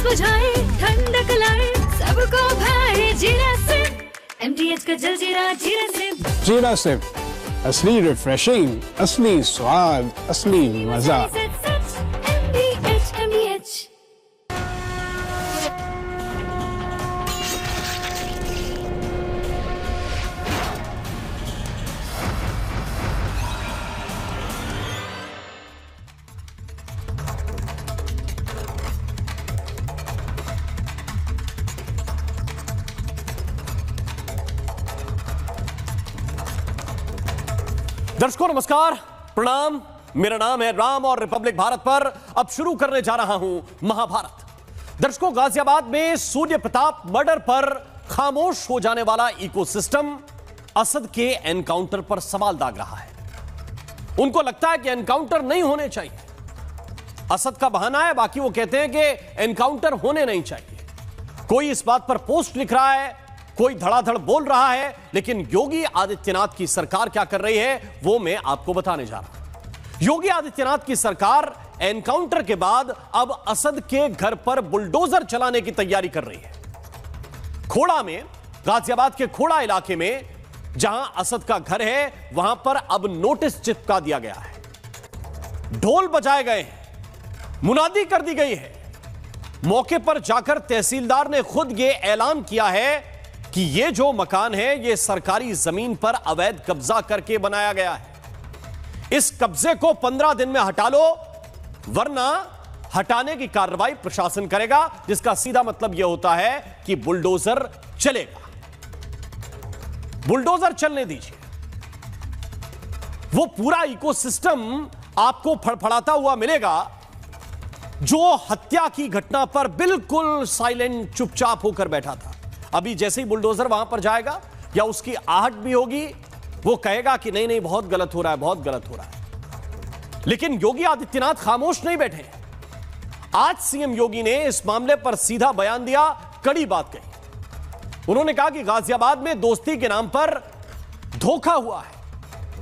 बुझाए, ठंडक लाए, सबको भाए जीरा सिप। MTH का जलजीरा जीरा सिप। जीरा सिप, असली रिफ्रेशिंग, असली स्वाद, असली मजा। MTH। दर्शकों नमस्कार, प्रणाम। मेरा नाम है राम और रिपब्लिक भारत पर अब शुरू करने जा रहा हूं महाभारत। दर्शकों, गाजियाबाद में सूर्य प्रताप मर्डर पर खामोश हो जाने वाला इकोसिस्टम असद के एनकाउंटर पर सवाल दाग रहा है। उनको लगता है कि एनकाउंटर नहीं होने चाहिए। असद का बहाना है, बाकी वो कहते हैं कि एनकाउंटर होने नहीं चाहिए। कोई इस बात पर पोस्ट लिख रहा है, कोई धड़ाधड़ बोल रहा है, लेकिन योगी आदित्यनाथ की सरकार क्या कर रही है वो मैं आपको बताने जा रहा हूं। योगी आदित्यनाथ की सरकार एनकाउंटर के बाद अब असद के घर पर बुलडोजर चलाने की तैयारी कर रही है। खोड़ा में, गाजियाबाद के खोड़ा इलाके में जहां असद का घर है, वहां पर अब नोटिस चिपका दिया गया है, ढोल बजाए गए हैं, मुनादी कर दी गई है। मौके पर जाकर तहसीलदार ने खुद यह ऐलान किया है कि यह जो मकान है यह सरकारी जमीन पर अवैध कब्जा करके बनाया गया है। इस कब्जे को 15 दिन में हटा लो, वरना हटाने की कार्रवाई प्रशासन करेगा, जिसका सीधा मतलब यह होता है कि बुलडोजर चलेगा। बुलडोजर चलने दीजिए। वो पूरा इकोसिस्टम आपको फड़फड़ाता हुआ मिलेगा जो हत्या की घटना पर बिल्कुल साइलेंट, चुपचाप होकर बैठा था। अभी जैसे ही बुलडोजर वहां पर जाएगा या उसकी आहट भी होगी, वो कहेगा कि नहीं नहीं बहुत गलत हो रहा है, बहुत गलत हो रहा है। लेकिन योगी आदित्यनाथ खामोश नहीं बैठे। आज सीएम योगी ने इस मामले पर सीधा बयान दिया, कड़ी बात कही। उन्होंने कहा कि गाजियाबाद में दोस्ती के नाम पर धोखा हुआ है,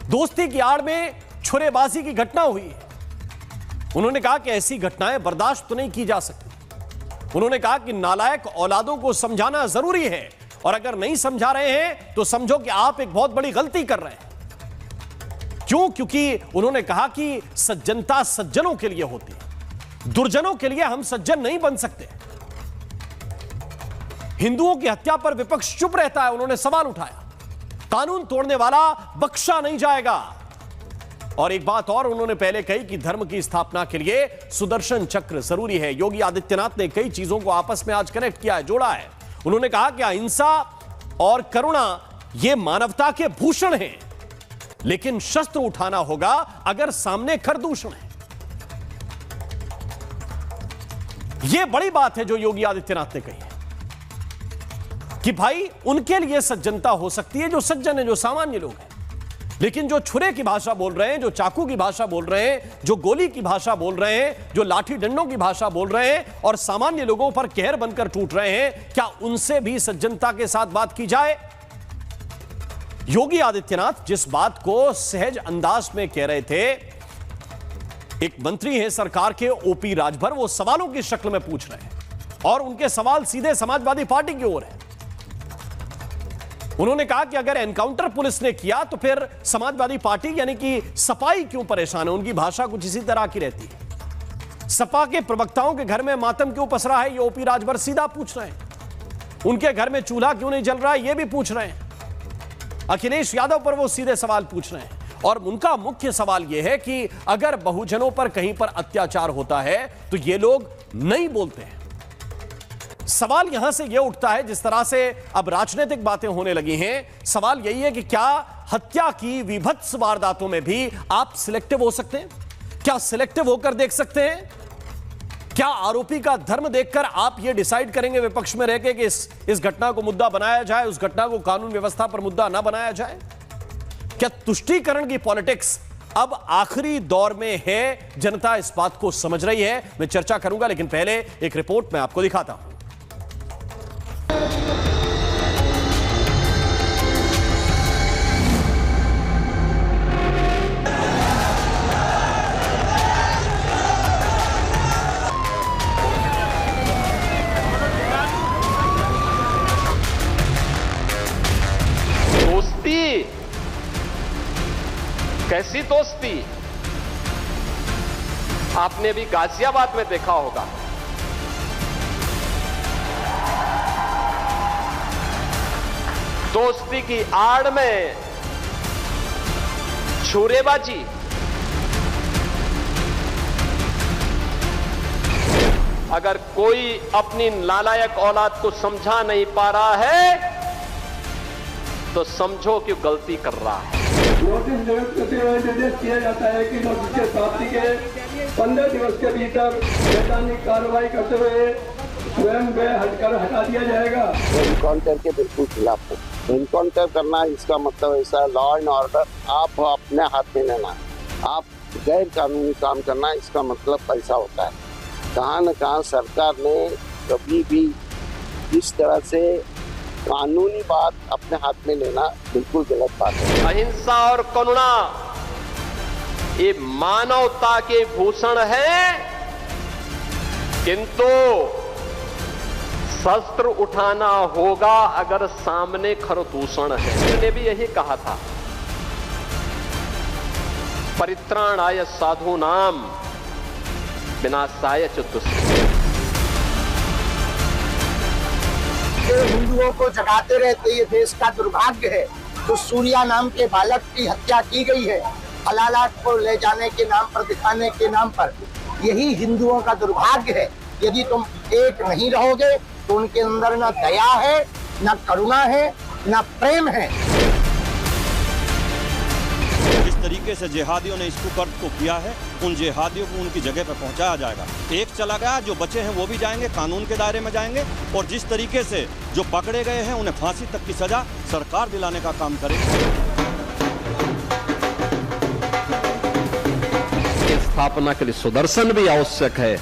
दोस्ती की आड़ में छुरेबाजी की घटना हुई है। उन्होंने कहा कि ऐसी घटनाएं बर्दाश्त तो नहीं की जा सकती। उन्होंने कहा कि नालायक औलादों को समझाना जरूरी है, और अगर नहीं समझा रहे हैं तो समझो कि आप एक बहुत बड़ी गलती कर रहे हैं। क्यों? क्योंकि उन्होंने कहा कि सज्जनता सज्जनों के लिए होती है, दुर्जनों के लिए हम सज्जन नहीं बन सकते। हिंदुओं की हत्या पर विपक्ष चुप रहता है, उन्होंने सवाल उठाया। कानून तोड़ने वाला बख्शा नहीं जाएगा। और एक बात और उन्होंने पहले कही कि धर्म की स्थापना के लिए सुदर्शन चक्र जरूरी है। योगी आदित्यनाथ ने कई चीजों को आपस में आज कनेक्ट किया है, जोड़ा है। उन्होंने कहा कि अहिंसा और करुणा ये मानवता के भूषण हैं, लेकिन शस्त्र उठाना होगा अगर सामने खरदूषण है। यह बड़ी बात है जो योगी आदित्यनाथ ने कही है कि भाई उनके लिए सज्जनता हो सकती है जो सज्जन है, जो सामान्य लोग हैं। लेकिन जो छुरे की भाषा बोल रहे हैं, जो चाकू की भाषा बोल रहे हैं, जो गोली की भाषा बोल रहे हैं, जो लाठी डंडों की भाषा बोल रहे हैं और सामान्य लोगों पर कहर बनकर टूट रहे हैं, क्या उनसे भी सज्जनता के साथ बात की जाए? योगी आदित्यनाथ जिस बात को सहज अंदाज में कह रहे थे, एक मंत्री हैं सरकार के ओपी राजभर, वो सवालों की शक्ल में पूछ रहे हैं और उनके सवाल सीधे समाजवादी पार्टी की ओर है। उन्होंने कहा कि अगर एनकाउंटर पुलिस ने किया तो फिर समाजवादी पार्टी यानी कि सपाई क्यों परेशान है? उनकी भाषा कुछ इसी तरह की रहती है। सपा के प्रवक्ताओं के घर में मातम क्यों पसरा है? ये ओपी राजभर सीधा पूछ रहे हैं। उनके घर में चूल्हा क्यों नहीं जल रहा है? ये भी पूछ रहे हैं। अखिलेश यादव पर वो सीधे सवाल पूछ रहे हैं। और उनका मुख्य सवाल यह है कि अगर बहुजनों पर कहीं पर अत्याचार होता है तो ये लोग नहीं बोलते हैं। सवाल यहां से यह उठता है, जिस तरह से अब राजनीतिक बातें होने लगी हैं, सवाल यही है कि क्या हत्या की विभत्स वारदातों में भी आप सिलेक्टिव हो सकते हैं? क्या सिलेक्टिव होकर देख सकते हैं? क्या आरोपी का धर्म देखकर आप यह डिसाइड करेंगे विपक्ष में रहकर कि इस घटना को मुद्दा बनाया जाए, उस घटना को कानून व्यवस्था पर मुद्दा ना बनाया जाए? क्या तुष्टीकरण की पॉलिटिक्स अब आखिरी दौर में है? जनता इस बात को समझ रही है। मैं चर्चा करूंगा, लेकिन पहले एक रिपोर्ट मैं आपको दिखाता हूं। कैसी दोस्ती आपने भी गाजियाबाद में देखा होगा। दोस्ती की आड़ में छुरेबाजी, अगर कोई अपनी नालायक औलाद को समझा नहीं पा रहा है तो समझो कि गलती कर रहा है। नोटिस करते हुए निर्देश किया जाता है कि नोटिस के प्राप्ति के 15 दिवस के भीतर वैधानिक कार्रवाई करते हुए स्वयं हटा दिया जाएगा। एनकाउंटर के बिल्कुल खिलाफ हो। एनकाउंटर करना इसका मतलब ऐसा लॉ एंड ऑर्डर आप अपने हाथ में लेना, आप गैर कानूनी काम करना, इसका मतलब पैसा होता है। कहाँ न कहाँ सरकार ने कभी भी इस तरह से कानूनी बात अपने हाथ में लेना बिल्कुल गलत बात है। अहिंसा और करुणा ये मानवता के भूषण है, किंतु शस्त्र उठाना होगा अगर सामने खरदूषण है। मैंने भी यही कहा था, परित्राणाय साधूनाम विनाशाय च दुष्कृताम्। हिंदुओं को जगाते रहते ये देश का दुर्भाग्य है। तो सूर्या नाम के बालक की हत्या की गई है हलाला को ले जाने के नाम पर, दिखाने के नाम पर। यही हिंदुओं का दुर्भाग्य है। यदि तुम एक नहीं रहोगे तो उनके अंदर न दया है, न करुणा है, न प्रेम है। जिस तरीके से जिहादियों ने इस कुकर्म को किया है, उन जिहादियों को उनकी जगह पर पहुंचाया जाएगा। एक चला गया, जो बचे हैं वो भी जाएंगे, कानून के दायरे में जाएंगे। और जिस तरीके से जो पकड़े गए हैं उन्हें फांसी तक की सजा सरकार दिलाने का काम करेगी। स्थापना के लिए सुदर्शन भी आवश्यक है।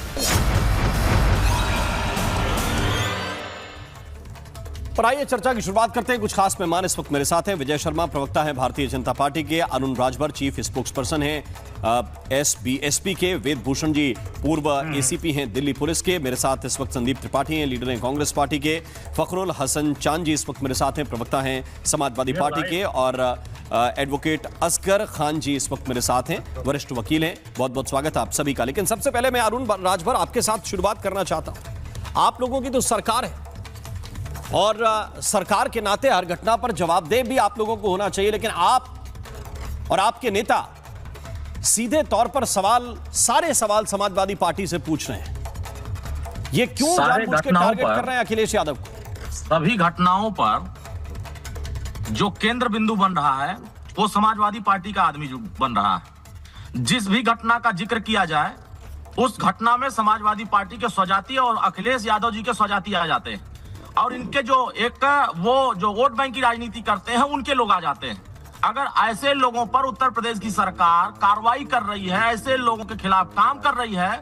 पर आइए चर्चा की शुरुआत करते हैं। कुछ खास मेहमान इस वक्त मेरे साथ हैं। विजय शर्मा प्रवक्ता हैं भारतीय जनता पार्टी के, अरुण राजभर चीफ स्पोक्सपर्सन हैं एसपी के, वेद भूषण जी पूर्व एसीपी हैं दिल्ली पुलिस के, मेरे साथ इस वक्त संदीप त्रिपाठी हैं, लीडर हैं कांग्रेस पार्टी के, फखरुल हसन चांद जी इस वक्त मेरे साथ हैं, प्रवक्ता हैं समाजवादी पार्टी के, और एडवोकेट असगर खान जी इस वक्त मेरे साथ हैं, वरिष्ठ वकील हैं। बहुत बहुत स्वागत है आप सभी का। लेकिन सबसे पहले मैं अरुण राजभर आपके साथ शुरुआत करना चाहता हूं। आप लोगों की तो सरकार है और सरकार के नाते हर घटना पर जवाबदेह भी आप लोगों को होना चाहिए, लेकिन आप और आपके नेता सीधे तौर पर सारे सवाल समाजवादी पार्टी से पूछ रहे हैं। ये क्यों जानबूझ के टारगेट कर रहे हैं अखिलेश यादव को? सभी घटनाओं पर जो केंद्र बिंदु बन रहा है वो समाजवादी पार्टी का आदमी बन रहा है। जिस भी घटना का जिक्र किया जाए उस घटना में समाजवादी पार्टी के स्वजाती और अखिलेश यादव जी के स्वजाती आ जाते हैं, और इनके जो वो जो वोट बैंक की राजनीति करते हैं उनके लोग आ जाते हैं। अगर ऐसे लोगों पर उत्तर प्रदेश की सरकार कार्रवाई कर रही है, ऐसे लोगों के खिलाफ काम कर रही है,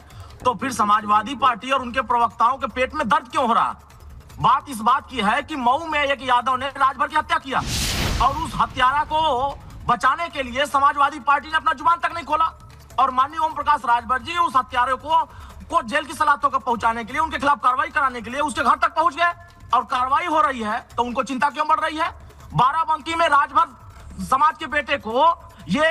तो फिर समाजवादी पार्टी और उनके प्रवक्ताओं के पेट में दर्द क्यों हो रहा? बात इस बात की है कि मऊ में एक यादव ने राजभर की हत्या किया और उस हत्यारा को बचाने के लिए समाजवादी पार्टी ने अपना जुबान तक नहीं खोला, और माननीय ओम प्रकाश राजभर जी उस हत्यारे को जेल की सलाखों तक पहुंचाने के लिए, उनके खिलाफ कार्रवाई कराने के लिए उसके घर तक पहुंच गए, और कार्रवाई हो रही है तो उनको चिंता क्यों बढ़ रही है? बाराबंकी में राजभर समाज के बेटे को ये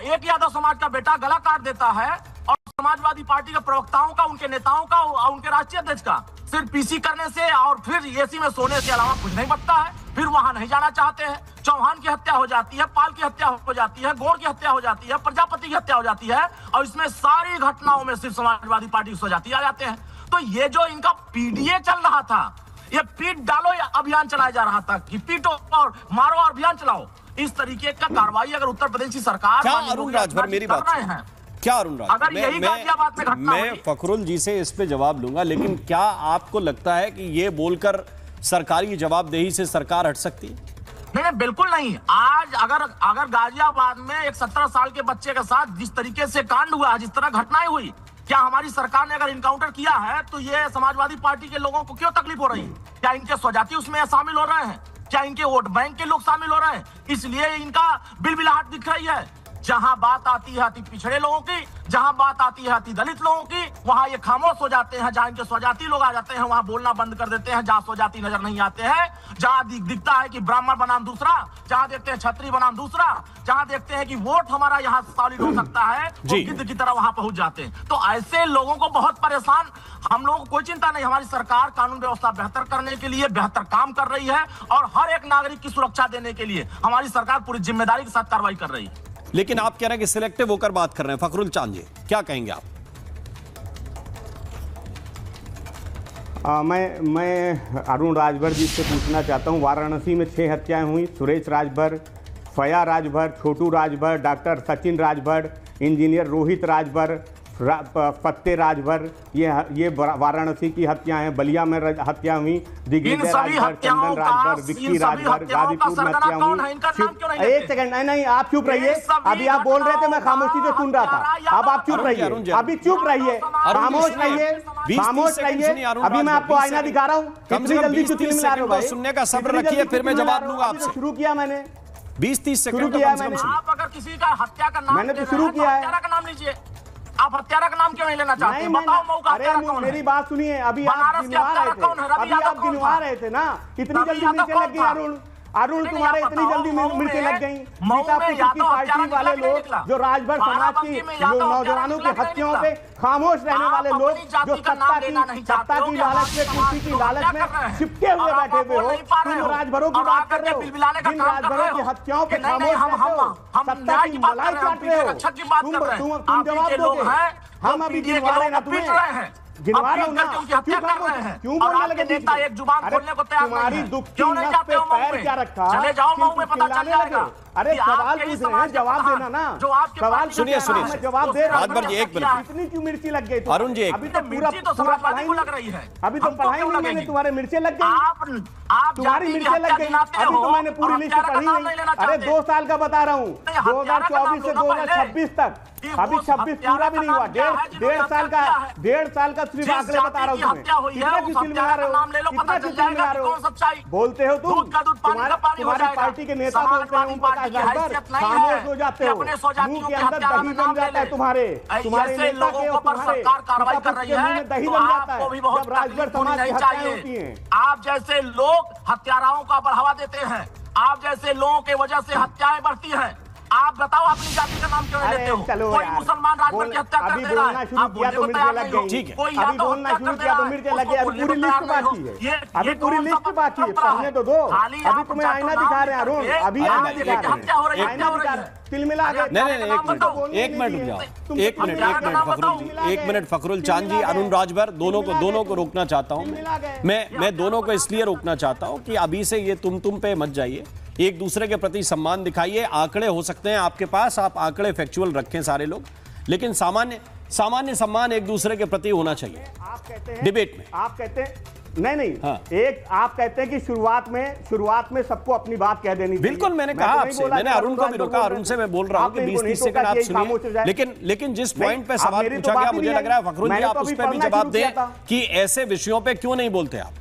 एक यादव समाज का बेटा गला काट देता है, और समाजवादी पार्टी के प्रवक्ताओं का, उनके नेताओं का, उनके राष्ट्रीय अध्यक्ष का सिर्फ पीसी करने से और फिर एसी में सोने से अलावा कुछ नहीं बचता है। फिर वहां नहीं जाना चाहते हैं। चौहान की हत्या हो जाती है, पाल की हत्या हो जाती है, गौड़ की हत्या हो जाती है, प्रजापति की हत्या हो जाती है, और इसमें सारी घटनाओं में सिर्फ समाजवादी पार्टी की स्वजाती आ जाते हैं। तो ये जो इनका पीडीए चल रहा था, ये पीट डालो या अभियान चलाया जा रहा था कि पीटो और मारो और अभियान चलाओ, इस तरीके का कार्रवाई अगर उत्तर प्रदेश की सरकार क्या अरुण राजभर मेरी बात है, क्या अरुण राजभर, अगर यही गाजियाबाद में घटना मैं फखरुल जी से इस पे जवाब लूंगा, लेकिन क्या आपको लगता है कि ये बोलकर सरकारी जवाबदेही से सरकार हट सकती है? नहीं, बिल्कुल नहीं। आज अगर गाजियाबाद में एक 17 साल के बच्चे के साथ जिस तरीके से कांड हुआ, जिस तरह घटनाएं हुई, क्या हमारी सरकार ने अगर इनकाउंटर किया है तो ये समाजवादी पार्टी के लोगों को क्यों तकलीफ हो रही है? क्या इनके स्वजाती उसमें शामिल हो रहे हैं? क्या इनके वोट बैंक के लोग शामिल हो रहे हैं? इसलिए इनका बिलबिलाहट दिख रही है? जहां बात आती है अति पिछड़े लोगों की, जहां बात आती है अति दलित लोगों की, वहां ये खामोश हो जाते हैं। जहां इनके स्वजाति लोग आ जाते हैं वहां बोलना बंद कर देते हैं। जहां स्वजाति नजर नहीं आते हैं, जहां दिखता है कि ब्राह्मण बनाम दूसरा, जहां देखते हैं क्षत्रिय बनाम दूसरा, जहां देखते हैं कि वोट हमारा यहाँ सॉलिड हो सकता है, वो गिद्ध की तरह वहां पहुंच जाते हैं। तो ऐसे लोगों को बहुत परेशान, हम लोगों को कोई चिंता नहीं। हमारी सरकार कानून व्यवस्था बेहतर करने के लिए बेहतर काम कर रही है और हर एक नागरिक की सुरक्षा देने के लिए हमारी सरकार पूरी जिम्मेदारी के साथ कार्रवाई कर रही है। लेकिन आप कह रहे हैं कि सिलेक्टिव होकर बात कर रहे हैं। फखरुल चांद जी, क्या कहेंगे आप? मैं अरुण राजभर जी से पूछना चाहता हूं, वाराणसी में 6 हत्याएं हुई। सुरेश राजभर, फया राजभर, छोटू राजभर, डॉक्टर सचिन राजभर, इंजीनियर रोहित राजभर, पत्ते राजभर, ये वाराणसी की हत्याएं हैं। बलिया में हत्या हुई, दिग्विजय राजभर, चंदन राजभर, विक्की राजभर, गाजीपुर में हत्या हुई। एक सेकंड, नहीं आप चुप रहिए। अभी आप बोल रहे थे, मैं खामोशी से सुन रहा था। अब आप चुप रहिए, अभी चुप रहिए, खामोश रहिए, खामोश रहिए। अभी मैं आपको आईना दिखा रहा हूँ। कितनी जल्दी चुटकी मिला रहे हो भाई? सुनने का सब्र रखिए, फिर मैं जवाब दूंगा आपसे। शुरू किया मैंने, 20-30 सेकंड शुरू किया मैंने। आप अगर किसी का हत्या का नाम, मैंने तो शुरू किया है। हत्यारा का नाम लीजिए। आप हत्यारा का नाम क्यों नहीं लेना चाहते? बताओ मऊ का हत्यारा कौन है? मेरी बात सुनिए। अभी आप गिनवा रहे थे ना, कितनी जल्दी मिर्चें लग गई। अरुण तुम्हारे इतनी जल्दी मिर्चें लग गई। की पार्टी वाले लोग जो राजभर समाज की नौजवानों की हत्याओं पे खामोश रहने वाले लोग, जो सत्ता की लालच में, कुर्सी की लालच में चिपके हुए बैठे हुए हो, तुम राजभरों की बात कर रहे हो। जिन राजभरों की हत्याओं पे खामोश रहते हो, सत्ता की मलाई चाट रहे हो, तुम जवाब दोगे? हम अभी गिनवा रहे ना, तुम्हें गिनवा रहा हूं ना, क्यों बोलने लगे? नेता एक जुबान खोलने को तैयार तुम्हारी दुख की नस पे पैर क्या रखा? चले जाओ मऊ में, पता चल जाएगा। अरे सवाल पूछ रहे हैं, जवाब देना ना। सवाल सुनिए, मैं जवाब दे रहा हूं। एक मिनट, इतनी क्यों मिर्ची लग गई? अरुण जी, अभी तो पूरा समाजवादी को लग रही है। अभी तो पढ़ाई नहीं, मैंने तुम्हारे मिर्चें लग गई, तुम्हारी मिर्चें लग गई। अभी तो मैंने पूरी लिस्ट पढ़ी नहीं। अरे 2 साल का बता रहा हूँ, 2024 से 2026 तक। अभी 26 पूरा भी नहीं हुआ। डेढ़ साल का सिर्फ आंकड़े बता रहा हूँ तुम्हें। कितना किसी मिला रहे हो, कितना किसी मिला रहे हो? बोलते हो तुम, तुम्हारी पार्टी के नेता बोलते हैं, उनको खामोश हो जाते हो, मुंह के अंदर दही बन जाता है। तुम्हारे नेता के और तुम्हारे मुंह में दही बन जाता है जब राजभर समाज की हत्याएं होती हैं। आप जैसे लोग हत्याराओं का बढ़ावा देते हैं, आप जैसे लोगों के वजह से हत्याएं बढ़ती हैं। आप बताओ अपनी जाति का नाम क्यों नहीं लेते हो? कोई मुसलमान राजभर की हत्या कर दे रहा है, आप बोलने को तैयार नहीं हो। कोई अभी बोलना शुरू किया तो मिर्चें लग गई। अभी पूरी लिस्ट बाकी है, अभी पूरी लिस्ट बाकी है, पढ़ने तो दो। अभी तुम्हें आईना दिखा रहे हैं अरुण, अभी आईना दिखा रहे हैं, आईना दिखा रहे हैं। तिल मिला गए। नहीं, एक मिनट रुक जाओ, एक मिनट फखरुल चांद जी, अरुण राजभर, दोनों को रोकना चाहता हूं। मैं दोनों को इसलिए रोकना चाहता हूं कि अभी से ये तुम पे मत जाइए, एक दूसरे के प्रति सम्मान दिखाइए। आंकड़े हो सकते हैं आपके पास, आप आंकड़े फैक्चुअल रखें सारे लोग, लेकिन सामान्य सम्मान एक दूसरे के प्रति होना चाहिए। आप कहते हैं डिबेट में, आप कहते हैं नहीं हाँ। एक आप कहते हैं कि शुरुआत में सबको अपनी बात कह देनी चाहिए। बिल्कुल, मैंने कहा आपसे, मैंने अरुण को भी रोका। अरुण से मैं बोल रहा हूं कि 20-30 सेकंड आप सुनिए। लेकिन जिस पॉइंट पे सवाल पूछा गया, मुझे लग रहा है फखरुल जी आप उस पर भी जवाब दें कि ऐसे विषयों पे क्यों नहीं बोलते आप,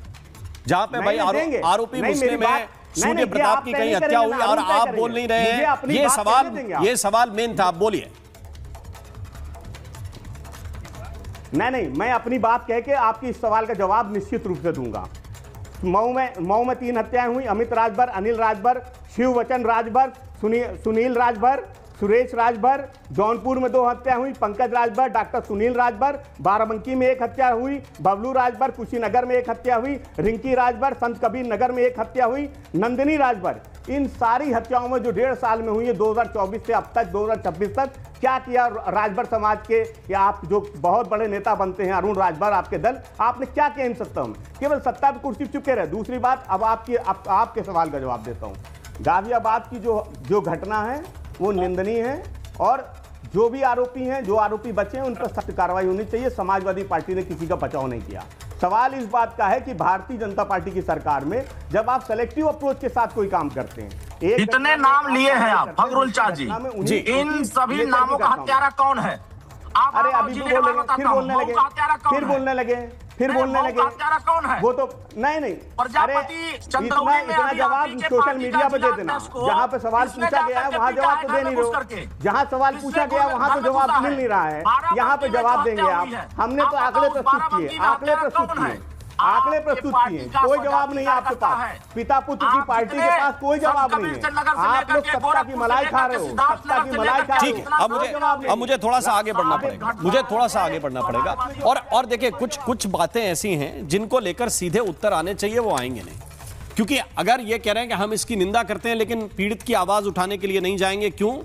जहां पे भाई आरोपी मुस्लिम है, सूर्य प्रताप की कहीं हत्या हुई और आप बोल नहीं रहे हैं। ये सवाल मेन था, आप बोलिए। नहीं, मैं अपनी बात कह के आपकी इस सवाल का जवाब निश्चित रूप से दूंगा। मऊ में 3 हत्याएं हुई। अमित राजभर, अनिल राजभर, शिववचन राजभर, सुनील राजभर, सुरेश राजभर। जौनपुर में 2 हत्या हुई। पंकज राजभर, डॉक्टर सुनील राजभर। बाराबंकी में 1 हत्या हुई। बबलू राजभर, कुशीनगर में 1 हत्या हुई। रिंकी राजभर, संत कबीर नगर में 1 हत्या हुई। नंदिनी राजभर। इन सारी हत्याओं में जो 1.5 साल में हुई है, 2024 से अब तक 2026 तक क्या किया राजभर समाज के, या आप जो बहुत बड़े नेता बनते हैं अरुण राजभर, आपके दल, आपने क्या किया इन सत्ताओं में? केवल सत्ता पर कुर्सी चुपके रहे। दूसरी बात, अब आपके सवाल का जवाब देता हूँ। गाजियाबाद की जो घटना है वो निंदनीय है, और जो भी आरोपी हैं, जो आरोपी बचे हैं, उन पर सख्त कार्रवाई होनी चाहिए। समाजवादी पार्टी ने किसी का बचाव नहीं किया। सवाल इस बात का है कि भारतीय जनता पार्टी की सरकार में जब आप सेलेक्टिव अप्रोच के साथ कोई काम करते हैं, इतने नाम लिए हैं आप फखरुल चांद जी, इन सभी नामों का हत्यारा कौन है? अरे अभी तो फिर बोलने लगे, फिर बोलने लगे हत्यारा कौन है? वो तो नहीं प्रजापति चंद्रौली में इतना अभी जवाब आपके सोशल पार्टी मीडिया का पे दे जिला देना। अध्यक्ष को जहाँ पे सवाल इसने पूछा गया है जाकर वहाँ के जवाब तो दे नहीं घुस रहे करके। हो। जहाँ सवाल पूछा गया वहाँ तो जवाब मिल नहीं रहा है। यहाँ पे जवाब देंगे आप। हमने तो आंकड़े प्रस्तुत किए, आंकड़े प्रस्तुत किए, आंकड़े प्रस्तुत किए, कोई जवाब नहीं है आपके पास। पिता पुत्र की पार्टी के पास कोई जवाब नहीं है। आप लोग सत्ता की मलाई खा रहे हो, सत्ता की मलाई खा रहे हो। ठीक, अब मुझे थोड़ा सा आगे बढ़ना पड़ेगा, मुझे थोड़ा सा आगे बढ़ना पड़ेगा। और देखिए कुछ बातें ऐसी हैं जिनको लेकर सीधे उत्तर आने चाहिए, वो आएंगे नहीं। क्योंकि अगर ये कह रहे हैं कि हम इसकी निंदा करते हैं लेकिन पीड़ित की आवाज उठाने के लिए नहीं जाएंगे, क्यों?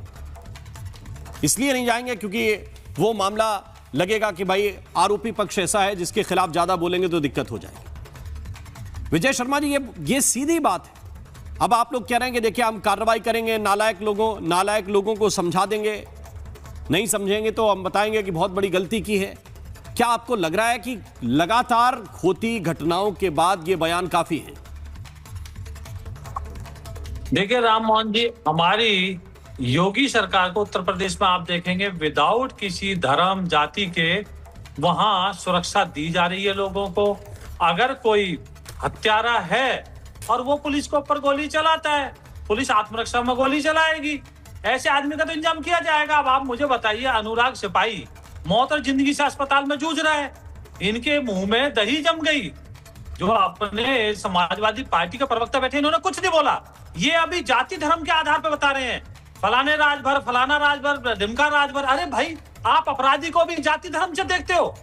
इसलिए नहीं जाएंगे क्योंकि वो मामला लगेगा कि भाई आरोपी पक्ष ऐसा है जिसके खिलाफ ज्यादा बोलेंगे तो दिक्कत हो जाएगी। विजय शर्मा जी, ये सीधी बात है। अब आप लोग कह रहे हैं कि देखिए हम कार्रवाई करेंगे, नालायक लोगों को समझा देंगे, नहीं समझेंगे तो हम बताएंगे कि बहुत बड़ी गलती की है। क्या आपको लग रहा है कि लगातार होती घटनाओं के बाद ये बयान काफी है? देखिए राम मोहन जी, हमारी योगी सरकार को उत्तर प्रदेश में आप देखेंगे विदाउट किसी धर्म जाति के वहां सुरक्षा दी जा रही है लोगों को। अगर कोई हत्यारा है और वो पुलिस के ऊपर गोली चलाता है, पुलिस आत्मरक्षा में गोली चलाएगी, ऐसे आदमी का तो इंतजाम किया जाएगा। अब आप मुझे बताइए, अनुराग सिपाही मौत और जिंदगी से अस्पताल में जूझ रहा है, इनके मुंह में दही जम गई। जो अपने समाजवादी पार्टी के प्रवक्ता बैठे इन्होंने कुछ नहीं बोला, ये अभी जाति धर्म के आधार पर बता रहे हैं फलाने राजभर, फलाना राजभर, ढिमका राजभर। अरे भाई, आप अपराधी को भी जाति धर्म से देखते हो,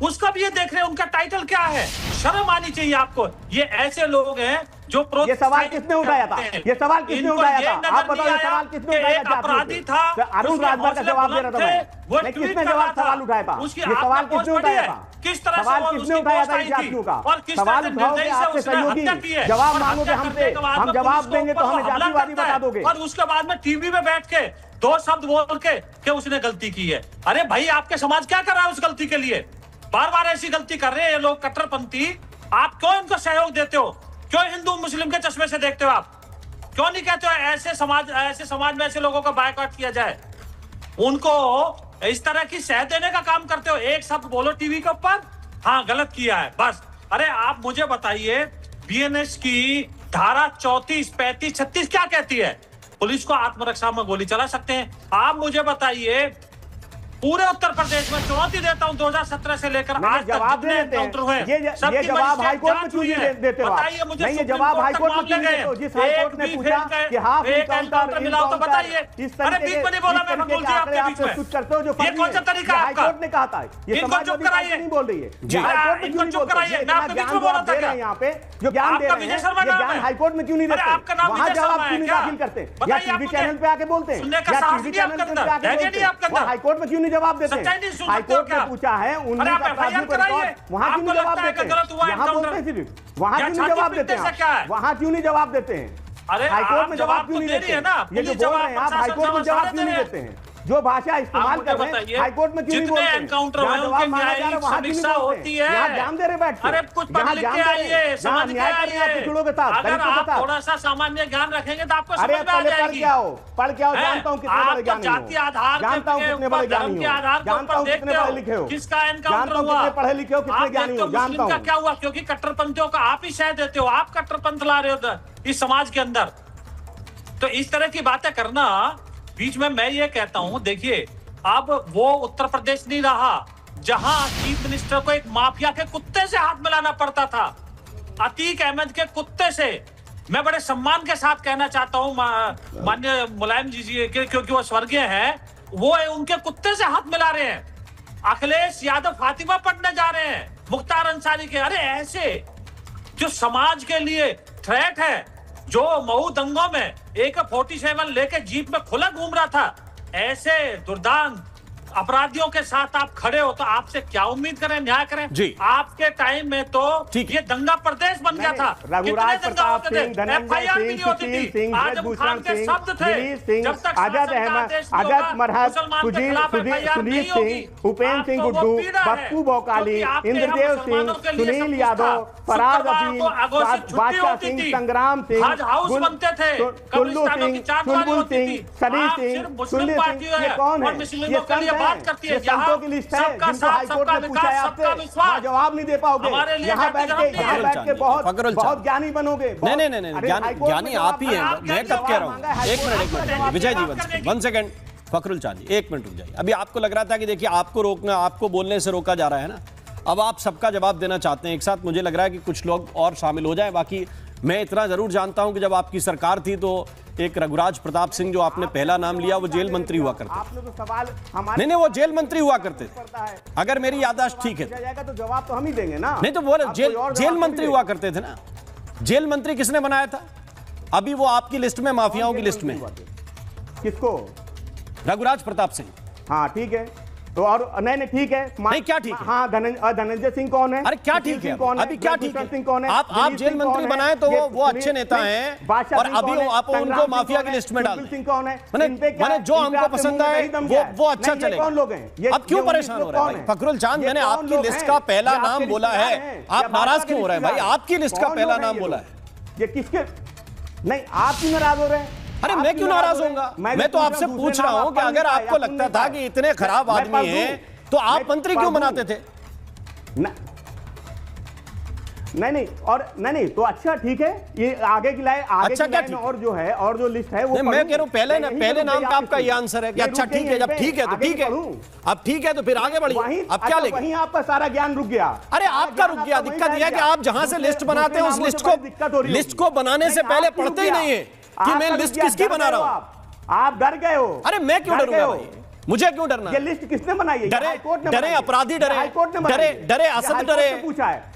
उसका भी ये देख रहे हैं, उनका टाइटल क्या है? शर्म आनी चाहिए आपको। ये ऐसे लोग हैं जो ये सवाल किसने उठाया था? ये सवाल किसने उठाया था? आप बताओ, ये सवाल किसने उठाया था? अपराधी था अरुण राजभर का जवाब दे रहा था मैं। किसने सवाल उठाया था? ये सवाल किसने उठाया था? किस तरह सवाल किसने उठाया था इन जातियों का? सवाल उठाओगे आपके सहयोगी, जवाब मांगोगे हमसे, हम जवाब देंगे तो हमें जातिवादी बता दोगे। और उसके बाद में टीवी में बैठ के दो शब्द बोल के कि उसने गलती की है। अरे भाई, आपके समाज क्या कर रहा है उस गलती के लिए? बार बार ऐसी गलती कर रहे हैं ये लोग कट्टरपंथी। आप क्यों इनको सहयोग देते हो? क्यों हिंदू मुस्लिम के चश्मे से देखते हो? आप क्यों नहीं कहते हो ऐसे समाज में ऐसे लोगों का बायकॉट किया जाए? उनको इस तरह की सह देने का काम करते हो। एक शब्द बोलो टीवी के ऊपर, हाँ गलत किया है, बस। अरे आप मुझे बताइए, बीएनएस की धारा 34, 35, 36 क्या कहती है? पुलिस को आत्मरक्षा में गोली चला सकते हैं। आप मुझे बताइए, पूरे उत्तर प्रदेश में चुनौती देता हूं 2017 से लेकर आज तक जवाब एनकाउंटर हुए, ये जवाब हाईकोर्ट में क्यों नहीं देते हो? बताइए मुझे, नहीं, ये जवाब हाईकोर्ट में क्यों नहीं देते हो? जिस हाईकोर्ट ने पूछा कि हाफ एनकाउंटर मिला तो बताइए। इस अरे बीच में नहीं बोला, मैं बोल दिया आपके बीच में। कुछ करते हो जो ये कौन सा तरीका है आपका? हाईकोर्ट ने कहा था, ये समाजवादी पार्टी नहीं बोल रही है। हाईकोर्ट में क्यों नहीं बोलते? मैं आपके बीच में बोला था यहाँ पे जो ज्ञान दे रहे हैं, ये ज्ञान हाईकोर्ट में क्यों नहीं देते? वहाँ जवाब क्यों नहीं दाखिल करते? या टीवी चैनल पे आके बोलते हैं, या टीवी चैनल पे आके बोलते हैं, हाईकोर्ट में क्यों नहीं जवाब देते? हाईकोर्ट ने पूछा है 19 अपराधियों को रिकॉर्ड, वहां क्यों नहीं जवाब देते हैं? यहाँ बोलते हैं सिर्फ, वहां क्यों नहीं जवाब देते हैं? वहां क्यों नहीं जवाब देते हैं? हाईकोर्ट में जवाब क्यों नहीं देते हैं? ये जो बोल रहे हैं आप, हाईकोर्ट में जवाब क्यों नहीं देते हैं? जो भाषा इस्तेमाल कर रहे हैं हाईकोर्ट में क्यों नहीं बोलते? एनकाउंटर जवाब मांगा जा रहा है वहां क्यों नहीं बोलते? यहाँ ज्ञान दे रहे बैठ के, अरे कुछ पढ़ लिख के आइए, समझ के आइए। अगर आप थोड़ा सा सामान्य ज्ञान रखेंगे तो आपको समझ में आ जाएगी। पढ़ के आओ, जानता हूँ कितने बड़े ज्ञानी हो, जानता हूँ कितने बड़े ज्ञानी हो, जानता हूँ कितने पढ़े लिखे हो, किसका एनकाउंटर जानता हूँ कितने पढ़े लिखे हो, कितने ज्ञानी हो, जानता हूँ। क्या हुआ? क्योंकि कट्टरपंथियों का आप ही शह देते हो, आप कट्टरपंथ ला रहे हो इस समाज के अंदर। तो इस तरह की बातें करना, बीच में मैं ये कहता हूँ, देखिए अब वो उत्तर प्रदेश नहीं रहा जहां चीफ मिनिस्टर को एक माफिया के कुत्ते से हाथ मिलाना पड़ता था, अतीक अहमद के कुत्ते से। मैं बड़े सम्मान के साथ कहना चाहता हूं माननीय मुलायम जी क्योंकि वो स्वर्गीय हैं, वो उनके कुत्ते से हाथ मिला रहे हैं। अखिलेश यादव फातिमा पढ़ने जा रहे हैं, मुख्तार अंसारी के। अरे ऐसे जो समाज के लिए थ्रेट है, जो मऊ दंगों में AK-47 लेके जीप में खुला घूम रहा था, ऐसे दुर्दांत अपराधियों के साथ आप खड़े हो तो आपसे क्या उम्मीद करें, न्याय करें जी? आपके टाइम में तो ये दंगा प्रदेश बन गया था। रघुराज प्रताप सिंह, धनंजय सिंह, सुशील सिंह, ब्रजभूषण सिंह, आजाद अहमद, आजाद मरहत, सुनील सिंह, उपेंद्र सिंह गुड्डू, बप्पू बौकाली, इंद्रदेव सिंह, सुनील यादव, फराज अजीम, बादशाह सिंह, संग्राम सिंह, टुल्लू सिंह, चुलबुल सिंह, सनी सिंह, सुनील सिंह, ये कौन है? ये संत बर्बाद करती है। ये संतों की लिस्ट है जिनको हाईकोर्ट ने पूछा है आपसे, वहाँ जवाब नहीं दे पाओगे। यहाँ बैठ के बहुत ज्ञानी बनोगे। नहीं, ज्ञानी आप ही हैं। मैं कब कह रहा हूँ? एक मिनट विजय जी, 1 सेकंड। फखरुल चांदी, 1 मिनट रुक जाइए। अभी आपको लग रहा था कि देखिए आपको रोकना, आपको बोलने से रोका जा रहा है ना, अब आप सबका जवाब देना चाहते हैं एक साथ। मुझे लग रहा है कि कुछ लोग और शामिल हो जाएं। बाकी मैं इतना जरूर जानता हूं कि जब आपकी सरकार थी तो एक रघुराज प्रताप सिंह जो आपने पहला नाम लिया, वो जेल मंत्री हुआ करते। आपने तो सवाल नहीं, वो जेल मंत्री हुआ करते थे, अगर मेरी याददाश्त ठीक है जाएगा तो जवाब तो हम ही देंगे ना। नहीं तो बोले जेल मंत्री हुआ करते थे ना। जेल मंत्री किसने बनाया था? अभी वो आपकी लिस्ट में, माफियाओं की लिस्ट में। किसको? रघुराज प्रताप सिंह। हाँ ठीक है, तो और नहीं ठीक है। नहीं क्या ठीक है? हाँ, धनंजय सिंह कौन है? अरे क्या ठीक है? अभी क्या ठीक है? आप जेल मंत्री बनाए तो वो अच्छे नेता हैं, और अभी आप उनको माफिया की लिस्ट में डाल सिंह कौन है? मैंने जो हमको पसंद है वो अच्छा चलेगा। कौन लोग हैं? अब क्यों परेशान हो रहे हैं फखरुल चांद? मैंने आपकी लिस्ट का पहला नाम बोला है, आप नाराज क्यों हो रहे हैं भाई? आपकी लिस्ट का पहला नाम बोला है। ये किसके? नहीं, आप क्यों नाराज हो रहे हैं? अरे मैं क्यों नाराज होऊंगा? मैं तो आपसे पूछ रहा हूं कि अगर आपको लगता था कि इतने खराब आदमी हैं तो आप मंत्री क्यों बनाते थे? नहीं और नहीं तो अच्छा ठीक है, ये आगे की लाइन, आगे अच्छा की लाइन और जो है, और जो लिस्ट है वो मैं कह रहा हूं पहले नाम का आपका ये आंसर है कि अच्छा ठीक है। जब ठीक है तो ठीक है, अब ठीक है तो फिर आगे बढ़िए। अब क्या लेंगे? वहीं आपका सारा ज्ञान रुक गया। अरे आपका रुक गया। दिक्कत यह है कि आप जहां से लिस्ट बनाते हैं उस लिस्ट को बनाने से पहले पढ़ते ही नहीं है कि मैं लिस्ट किसकी बना रहा हूं। आप डर गए हो। अरे मैं क्यों डरूंगा भाई? मुझे क्यों डरना? ये लिस्ट किसने बनाई है? डरे अपराधी, डरे असद,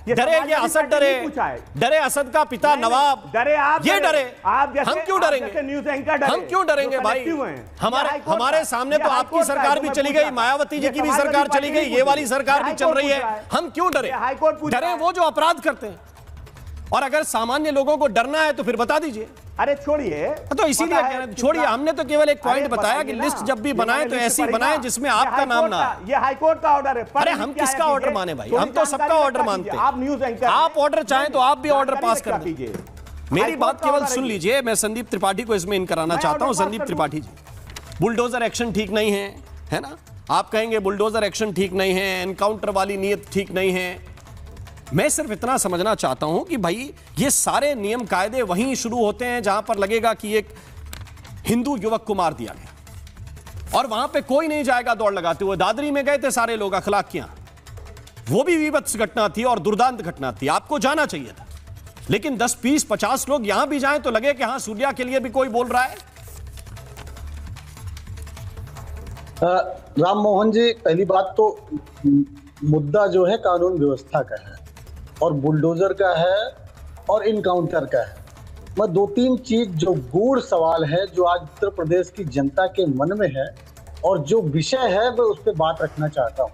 डरे ये असद, डरे असद का पिता नवाब, डरे आप, ये डरे। आप हम क्यों डरेंगे? न्यूज़ एंकर डरे। हम क्यों डरेंगे भाई? हमारे सामने तो आपकी सरकार भी चली गई, मायावती जी की भी सरकार चली गई, ये वाली सरकार भी चल रही है। हम क्यों डरे? डरे वो जो अपराध करते हैं। और अगर सामान्य लोगों को डरना है तो फिर बता दीजिए। अरे छोड़िए, तो इसीलिए कह रहे हैं छोड़िए। हमने तो केवल एक पॉइंट बताया कि लिस्ट जब भी बनाए तो ऐसी बनाए जिसमें आपका नाम ना आए। ये हाईकोर्ट का ऑर्डर है। अरे हम किसका ऑर्डर माने भाई? हम तो सबका ऑर्डर मानते हैं। आप न्यूज़ एंकर, आप ऑर्डर चाहें तो आप भी ऑर्डर पास कर दीजिए। मेरी बात केवल सुन लीजिए। मैं संदीप त्रिपाठी को इसमें इन कराना चाहता हूं। संदीप त्रिपाठी जी, बुलडोजर एक्शन ठीक नहीं है ना? आप कहेंगे बुलडोजर एक्शन ठीक नहीं है, एनकाउंटर वाली नीयत ठीक नहीं है। मैं सिर्फ इतना समझना चाहता हूं कि भाई ये सारे नियम कायदे वहीं शुरू होते हैं जहां पर लगेगा कि एक हिंदू युवक को मार दिया गया, और वहां पे कोई नहीं जाएगा दौड़ लगाते हुए। दादरी में गए थे सारे लोग अखलाकियां, वो भी विभत्स घटना थी और दुर्दांत घटना थी, आपको जाना चाहिए था। लेकिन 10, 20, 50 लोग यहां भी जाएं तो लगे कि हां सूर्या के लिए भी कोई बोल रहा है। राम मोहन जी, पहली बात तो मुद्दा जो है कानून व्यवस्था का है और बुलडोजर का है और इनकाउंटर का है। मैं 2-3 चीज जो गूढ़ सवाल है जो आज उत्तर प्रदेश की जनता के मन में है और जो विषय है मैं उस पर बात रखना चाहता हूँ।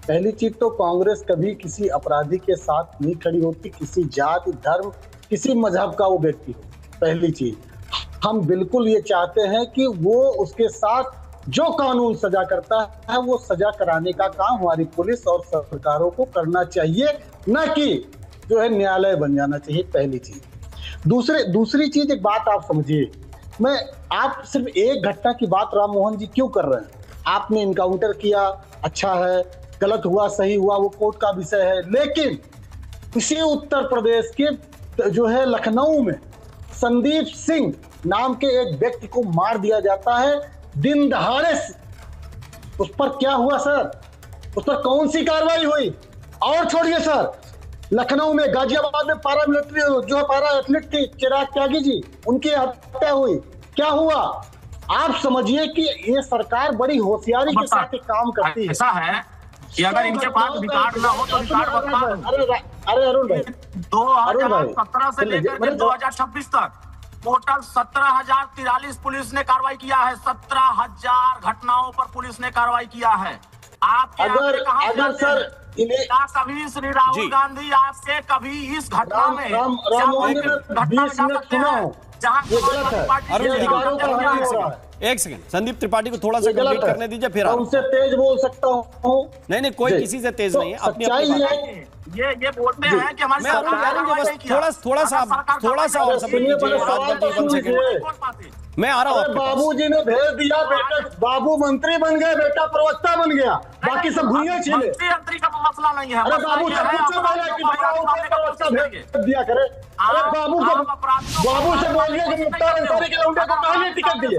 पहली चीज तो कांग्रेस कभी किसी अपराधी के साथ नहीं खड़ी होती, किसी जाति, धर्म, किसी मजहब का वो व्यक्ति हो। पहली चीज, हम बिल्कुल ये चाहते हैं कि वो उसके साथ जो कानून सजा करता है वो सजा कराने का काम हमारी पुलिस और सरकारों को करना चाहिए, न कि जो है न्यायालय बन जाना चाहिए। पहली चीज। दूसरी चीज, एक बात आप समझिए, आप सिर्फ एक घटना की बात राम मोहन जी क्यों कर रहे हैं? आपने इनकाउंटर किया, अच्छा है, गलत हुआ सही हुआ वो कोर्ट का विषय है, लेकिन इसी उत्तर प्रदेश के जो है लखनऊ में संदीप सिंह नाम के एक व्यक्ति को मार दिया जाता है दिन दहाड़े। उस पर क्या हुआ सर? उस पर कौन सी कार्रवाई हुई? और छोड़िए सर, लखनऊ में, गाजियाबाद में पारा मिलिट्री जो है पारा एथलीट थी चिराग त्यागी जी, उनकी हत्या हुई, क्या हुआ? आप समझिए कि ये सरकार बड़ी होशियारी के साथ काम करती है। ऐसा है कि अगर इनके पास रिकॉर्ड ना हो तो रिकॉर्ड अरे अरुण भाई, 2017 से लेकर 2026 तक टोटल 17,043 पुलिस ने कार्रवाई किया है। 17,000 घटनाओं पर पुलिस ने कार्रवाई किया है। आपके अगर सर कभी श्री राहुल गांधी आपसे कभी इस घटना में एक सेकंड, संदीप त्रिपाठी को थोड़ा सा कंप्लीट करने दीजिए, फिर उनसे तेज बोल सकता हूँ। नहीं, कोई किसी से तेज नहीं है। अपनी ये बोलते हैं कि हमारी थोड़ा सा और मैं आ रहा हूँ। बाबूजी ने भेज दिया, बेटा बाबू मंत्री बन गए, बेटा प्रवक्ता बन गया, बाकी सब भूये छिले। मंत्री का मसला नहीं है। अरे बाबू से पूछो पहले कि प्रवक्ता भेज दिया करे। अरे बाबू से बोलिए कि मुख्तार अंसारी के लौंडे को कहाँ नहीं टिकट दिए।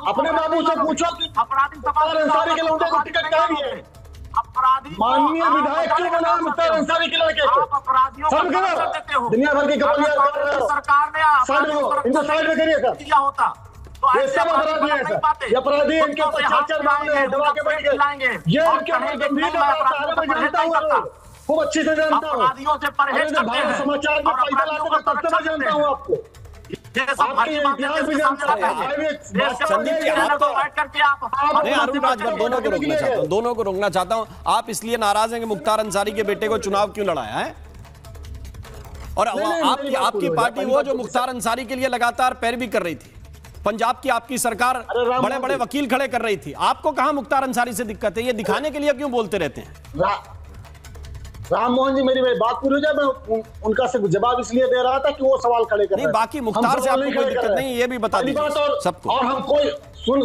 अपने बाबू से पूछो कि मुख्तार अंसारी के लौंडे को टिकट कहाँ दिए। माननीय विधायक क्यों बना मुख्तार अंसारी के लड़के को? सब करो, दुनिया भर की गपलियां कर रहे हो। साइड में इनको साइड में करिए सर। ये सब अपराधी है सर, ये अपराधी इनके ऊपर 4-4 मामले हैं, दबा के बैठ गए। ये इनके ऊपर गंभीर मैं जानता हूँ, खूब अच्छी से जानता हूँ। भारत समाचार में पैदल आते थे तब से मैं जानता हूँ आपको। आपके इतिहास भी जानता है। संदीप जी, आप तो नहीं, अरुण राजभर दोनों को रोकना चाहता हूँ, दोनों को रोकना चाहता हूँ। आप इसलिए नाराज हैं कि मुख्तार अंसारी के बेटे को चुनाव क्यों लड़ाया है? और आपकी पार्टी वो जो मुख्तार अंसारी के लिए लगातार पैरवी कर रही थी, पंजाब की आपकी सरकार बड़े बड़े वकील खड़े कर रही थी। आपको कहां मुख्तार अंसारी से दिक्कत है? ये दिखाने के लिए क्यों बोलते रहते हैं? राम मोहन जी, मेरी बात पूरी हो जाए। मैं उनका से जवाब इसलिए दे रहा था कि वो सवाल खड़े कर रहे हैं। बाकी मुख्तार से आपको कोई दिक्कत नहीं, ये भी बता दीजिए सबको। और हम कोई सुन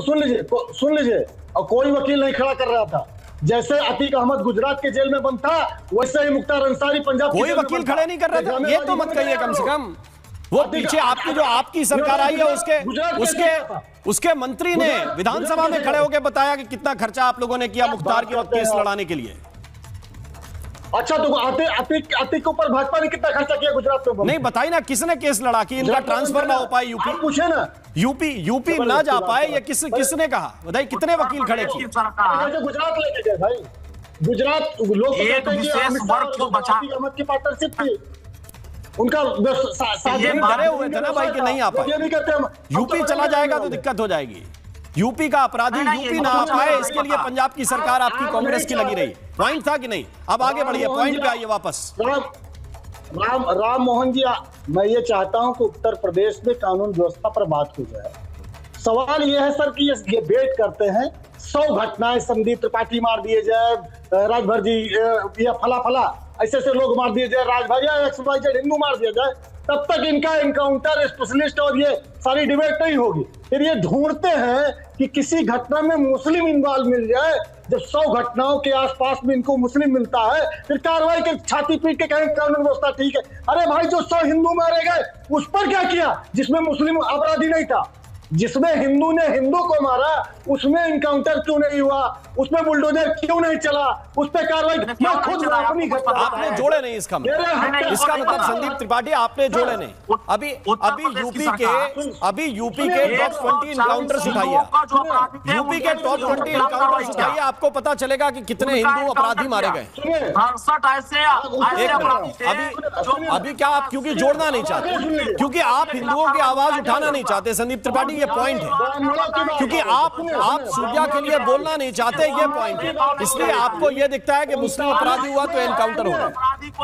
लीजिए, और कोई वकील नहीं खड़ा कर रहा था। जैसे अतीक अहमद गुजरात के जेल में बंद था, वैसे ही मुख्तार अंसारी पंजाब कोई वकील खड़े नहीं कर रहा था। ये तो मत कहिए कम से कम। वो पीछे आपकी जो आपकी सरकार आई है उसके मंत्री ने विधानसभा में खड़े होकर बताया कि कितना खर्चा आप लोगों ने किया मुख्तार के वक्त केस लड़ाने के लिए। अच्छा, तो अतीक के ऊपर भाजपा ने कितना खर्चा किया गुजरात में? नहीं बताइए ना, किसने केस लड़ा कि इनका ट्रांसफर ना हो पाए यूपी? पूछे ना, यूपी ना जा पाए, ये किसने कहा? बताइए कितने वकील खड़े किए? गुजरात लेके गए भाई, गुजरात लोग की पार्टनरशिप थी उनका। डरे हुए थे ना भाई कि नहीं आ पाए। यूपी चला जाएगा तो दिक्कत हो जाएगी। यूपी का अपराधी यूपी ना आ पाए, इसके लिए पंजाब की सरकार आपकी कांग्रेस की लगी रही। पॉइंट था कि नहीं? अब आगे बढ़िए, पॉइंट पे आइए वापस। राम मोहन जी, मैं ये चाहता हूं कि उत्तर प्रदेश में कानून व्यवस्था पर बात हो जाए। सवाल ये है सर कि ये वेट करते हैं 100 घटनाएं, संदीप त्रिपाठी मार दिए जाए, राजभर जी या फला ऐसे लोग मार दिए जाए, राजभर या XYZ हिंदू मार दिया जाए, तब तक इनका इनकाउंटर स्पेशलिस्ट और ये सारी डिबेट नहीं होगी। फिर ये ढूंढते हैं कि किसी घटना में मुस्लिम इन्वॉल्व मिल जाए। जब 100 घटनाओं के आसपास में इनको मुस्लिम मिलता है, फिर कार्रवाई के छाती पीट के कहें कानून व्यवस्था ठीक है। अरे भाई, जो 100 हिंदू मारे गए उस पर क्या किया जिसमें मुस्लिम अपराधी नहीं था? जिसमें हिंदू ने हिंदू को मारा उसमें इनकाउंटर क्यों नहीं हुआ? उसमें बुलडोजर क्यों नहीं चला? उस पर कार्रवाई मैं खुद अपनी आपने जोड़े नहीं इसका मतलब संदीप त्रिपाठी आपने जोड़े नहीं। अभी यूपी के टॉप 20 इनकाउंटर्स उठाइए, यूपी के टॉप 20 इनकाउंटर्स उठाइए, आपको पता चलेगा कि कितने हिंदू अपराधी मारे गए। अभी क्या आप क्योंकि जोड़ना नहीं चाहते, क्योंकि आप हिंदुओं की आवाज उठाना नहीं चाहते संदीप त्रिपाठी, ये पॉइंट है। क्योंकि आप सूर्या के लिए बोलना नहीं चाहते, ये पॉइंट है। इसलिए आपको ये दिखता है कि मुस्लिम अपराधी हुआ तो एनकाउंटर होगा।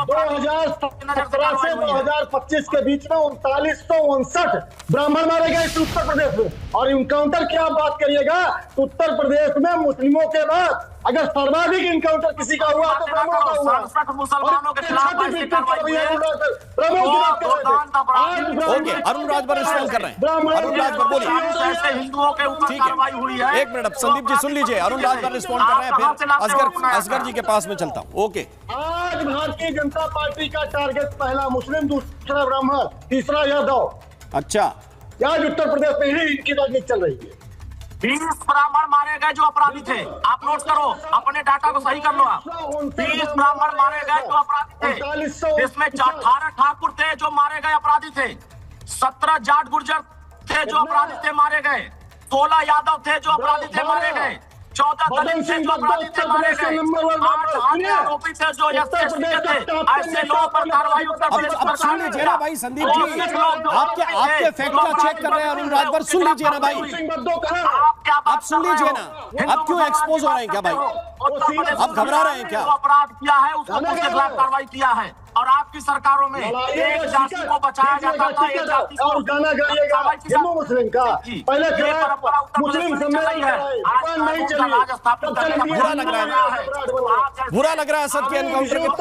2017 से 2025 के बीच में 3959 ब्राह्मण मारे गए उत्तर प्रदेश में। और इनकाउंटर की आप बात करिएगा तो उत्तर प्रदेश में मुस्लिमों के बाद अगर सर्वाधिक इनकाउंटर किसी का हुआ तो ब्राह्मणों का हुआ। मुसलमानों के खिलाफ ओके, अरुण राजभर रिस्पॉन्ड कर रहे हैं। अरुण राजभर बोलिए। हिंदुओं के ऊपर कार्रवाई हुई है। एक मिनट, संदीप जी सुन लीजिए, अरुण राजभर रिस्पॉन्ड कर रहे हैं, फिर असगर जी के पास में चलता हूँ। ओके, आज भारतीय जनता पार्टी का टारगेट पहला मुस्लिम, दूसरा ब्राह्मण, तीसरा यादव। अच्छा, आज उत्तर प्रदेश में ही इनकी राजनीति चल रही है। 20 ब्राह्मण मारे गए जो अपराधी थे। आप नोट करो, अपने डाटा को सही कर लो आप। 20 ब्राह्मण मारे गए जो अपराधी थे, इसमें 18 ठाकुर थे जो मारे गए अपराधी थे, 17 जाट गुर्जर थे जो अपराधी थे मारे गए, 16 यादव थे जो अपराधी थे मारे गए, 14 दलित थे जो अपराधी थे मारे गए, 8 अन्य आरोपी थे जो SC थे। ऐसे लोगों पर कार्रवाई उत्तर प्रदेश अब सुन लीजिए ना भाई संदीप जी, आपके फैक्ट का चेक कर रहे हैं अरुण राजभर, सुन लीजिए ना भाई, आप सुन लीजिए ना। आप क्यों एक्सपोज हो रहे हैं क्या भाई? आप घबरा रहे हैं क्या? अपराध किया है उसको उसके खिलाफ कार्रवाई किया है। और आपकी सरकारों में एक जाति को बचाया जाता था, एक जाति को और गाना गाइएगा हिंदू मुस्लिम का पहले मुस्लिम सम्मेलन नहीं चली। बुरा लग रहा है, बुरा लग रहा है असद के एनकाउंटर के बाद।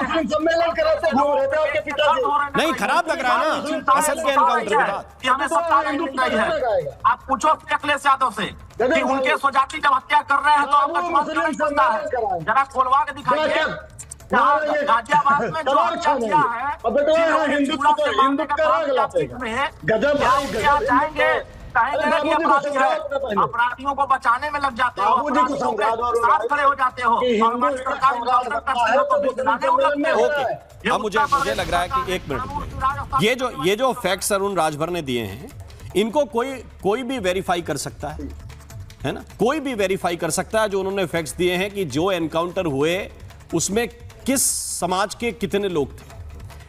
मुस्लिम सम्मेलन कराते आपके पिताजी नहीं, खराब लग रहा है ना असद के एनकाउंटर के बाद। कि हमें सत्ता नहीं मिल रही है। आप पूछो अखिलेश यादव से कि उनके स्वजाति जब हत्या कर रहे हैं तो आपका दिमाग क्यों नहीं खुलता है? जरा खोलवा के दिखाइए। गाजियाबाद में जो हत्या किया है, अपराधियों को बचाने में लग जाते हो, साथ खड़े हो जाते हो, अब मुझे लग रहा है कि एक मिनट, ये जो फैक्ट्स अरुण राजभर ने दिए हैं, इनको कोई भी वेरीफाई कर सकता है ना? कोई भी वेरीफाई कर सकता है जो उन्होंने फैक्ट्स दिए हैं कि जो एनकाउंटर हुए उसमें किस समाज के कितने लोग थे।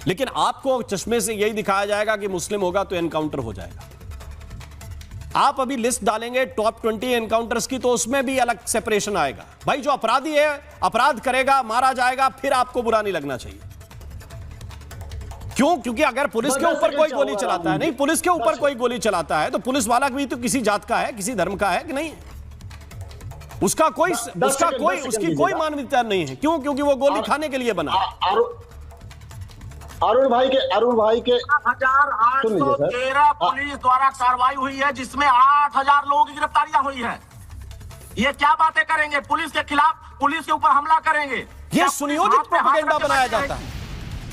लेकिन आपको चश्मे से यही दिखाया जाएगा कि मुस्लिम होगा तो एनकाउंटर हो जाएगा। आप अभी लिस्ट डालेंगे टॉप 20 एनकाउंटर्स की तो उसमें भी अलग सेपरेशन आएगा। भाई जो अपराधी है, अपराध करेगा, मारा जाएगा, फिर आपको बुरा नहीं लगना चाहिए। क्यों? क्योंकि अगर पुलिस के ऊपर कोई गोली चलाता है, नहीं, पुलिस के ऊपर कोई गोली चलाता है तो पुलिस वाला भी तो किसी जात का है, किसी धर्म का है कि नहीं? उसकी कोई मानवीयता नहीं है। क्यों? क्योंकि वो गोली खाने के लिए बना। अरुण भाई के 1813 पुलिस द्वारा कार्रवाई हुई है जिसमें 8000 लोगों की गिरफ्तारियां हुई है। ये क्या बातें करेंगे? पुलिस के खिलाफ, पुलिस के ऊपर हमला करेंगे। ये सुनियोजित प्रोपेगेंडा बनाया जाता है।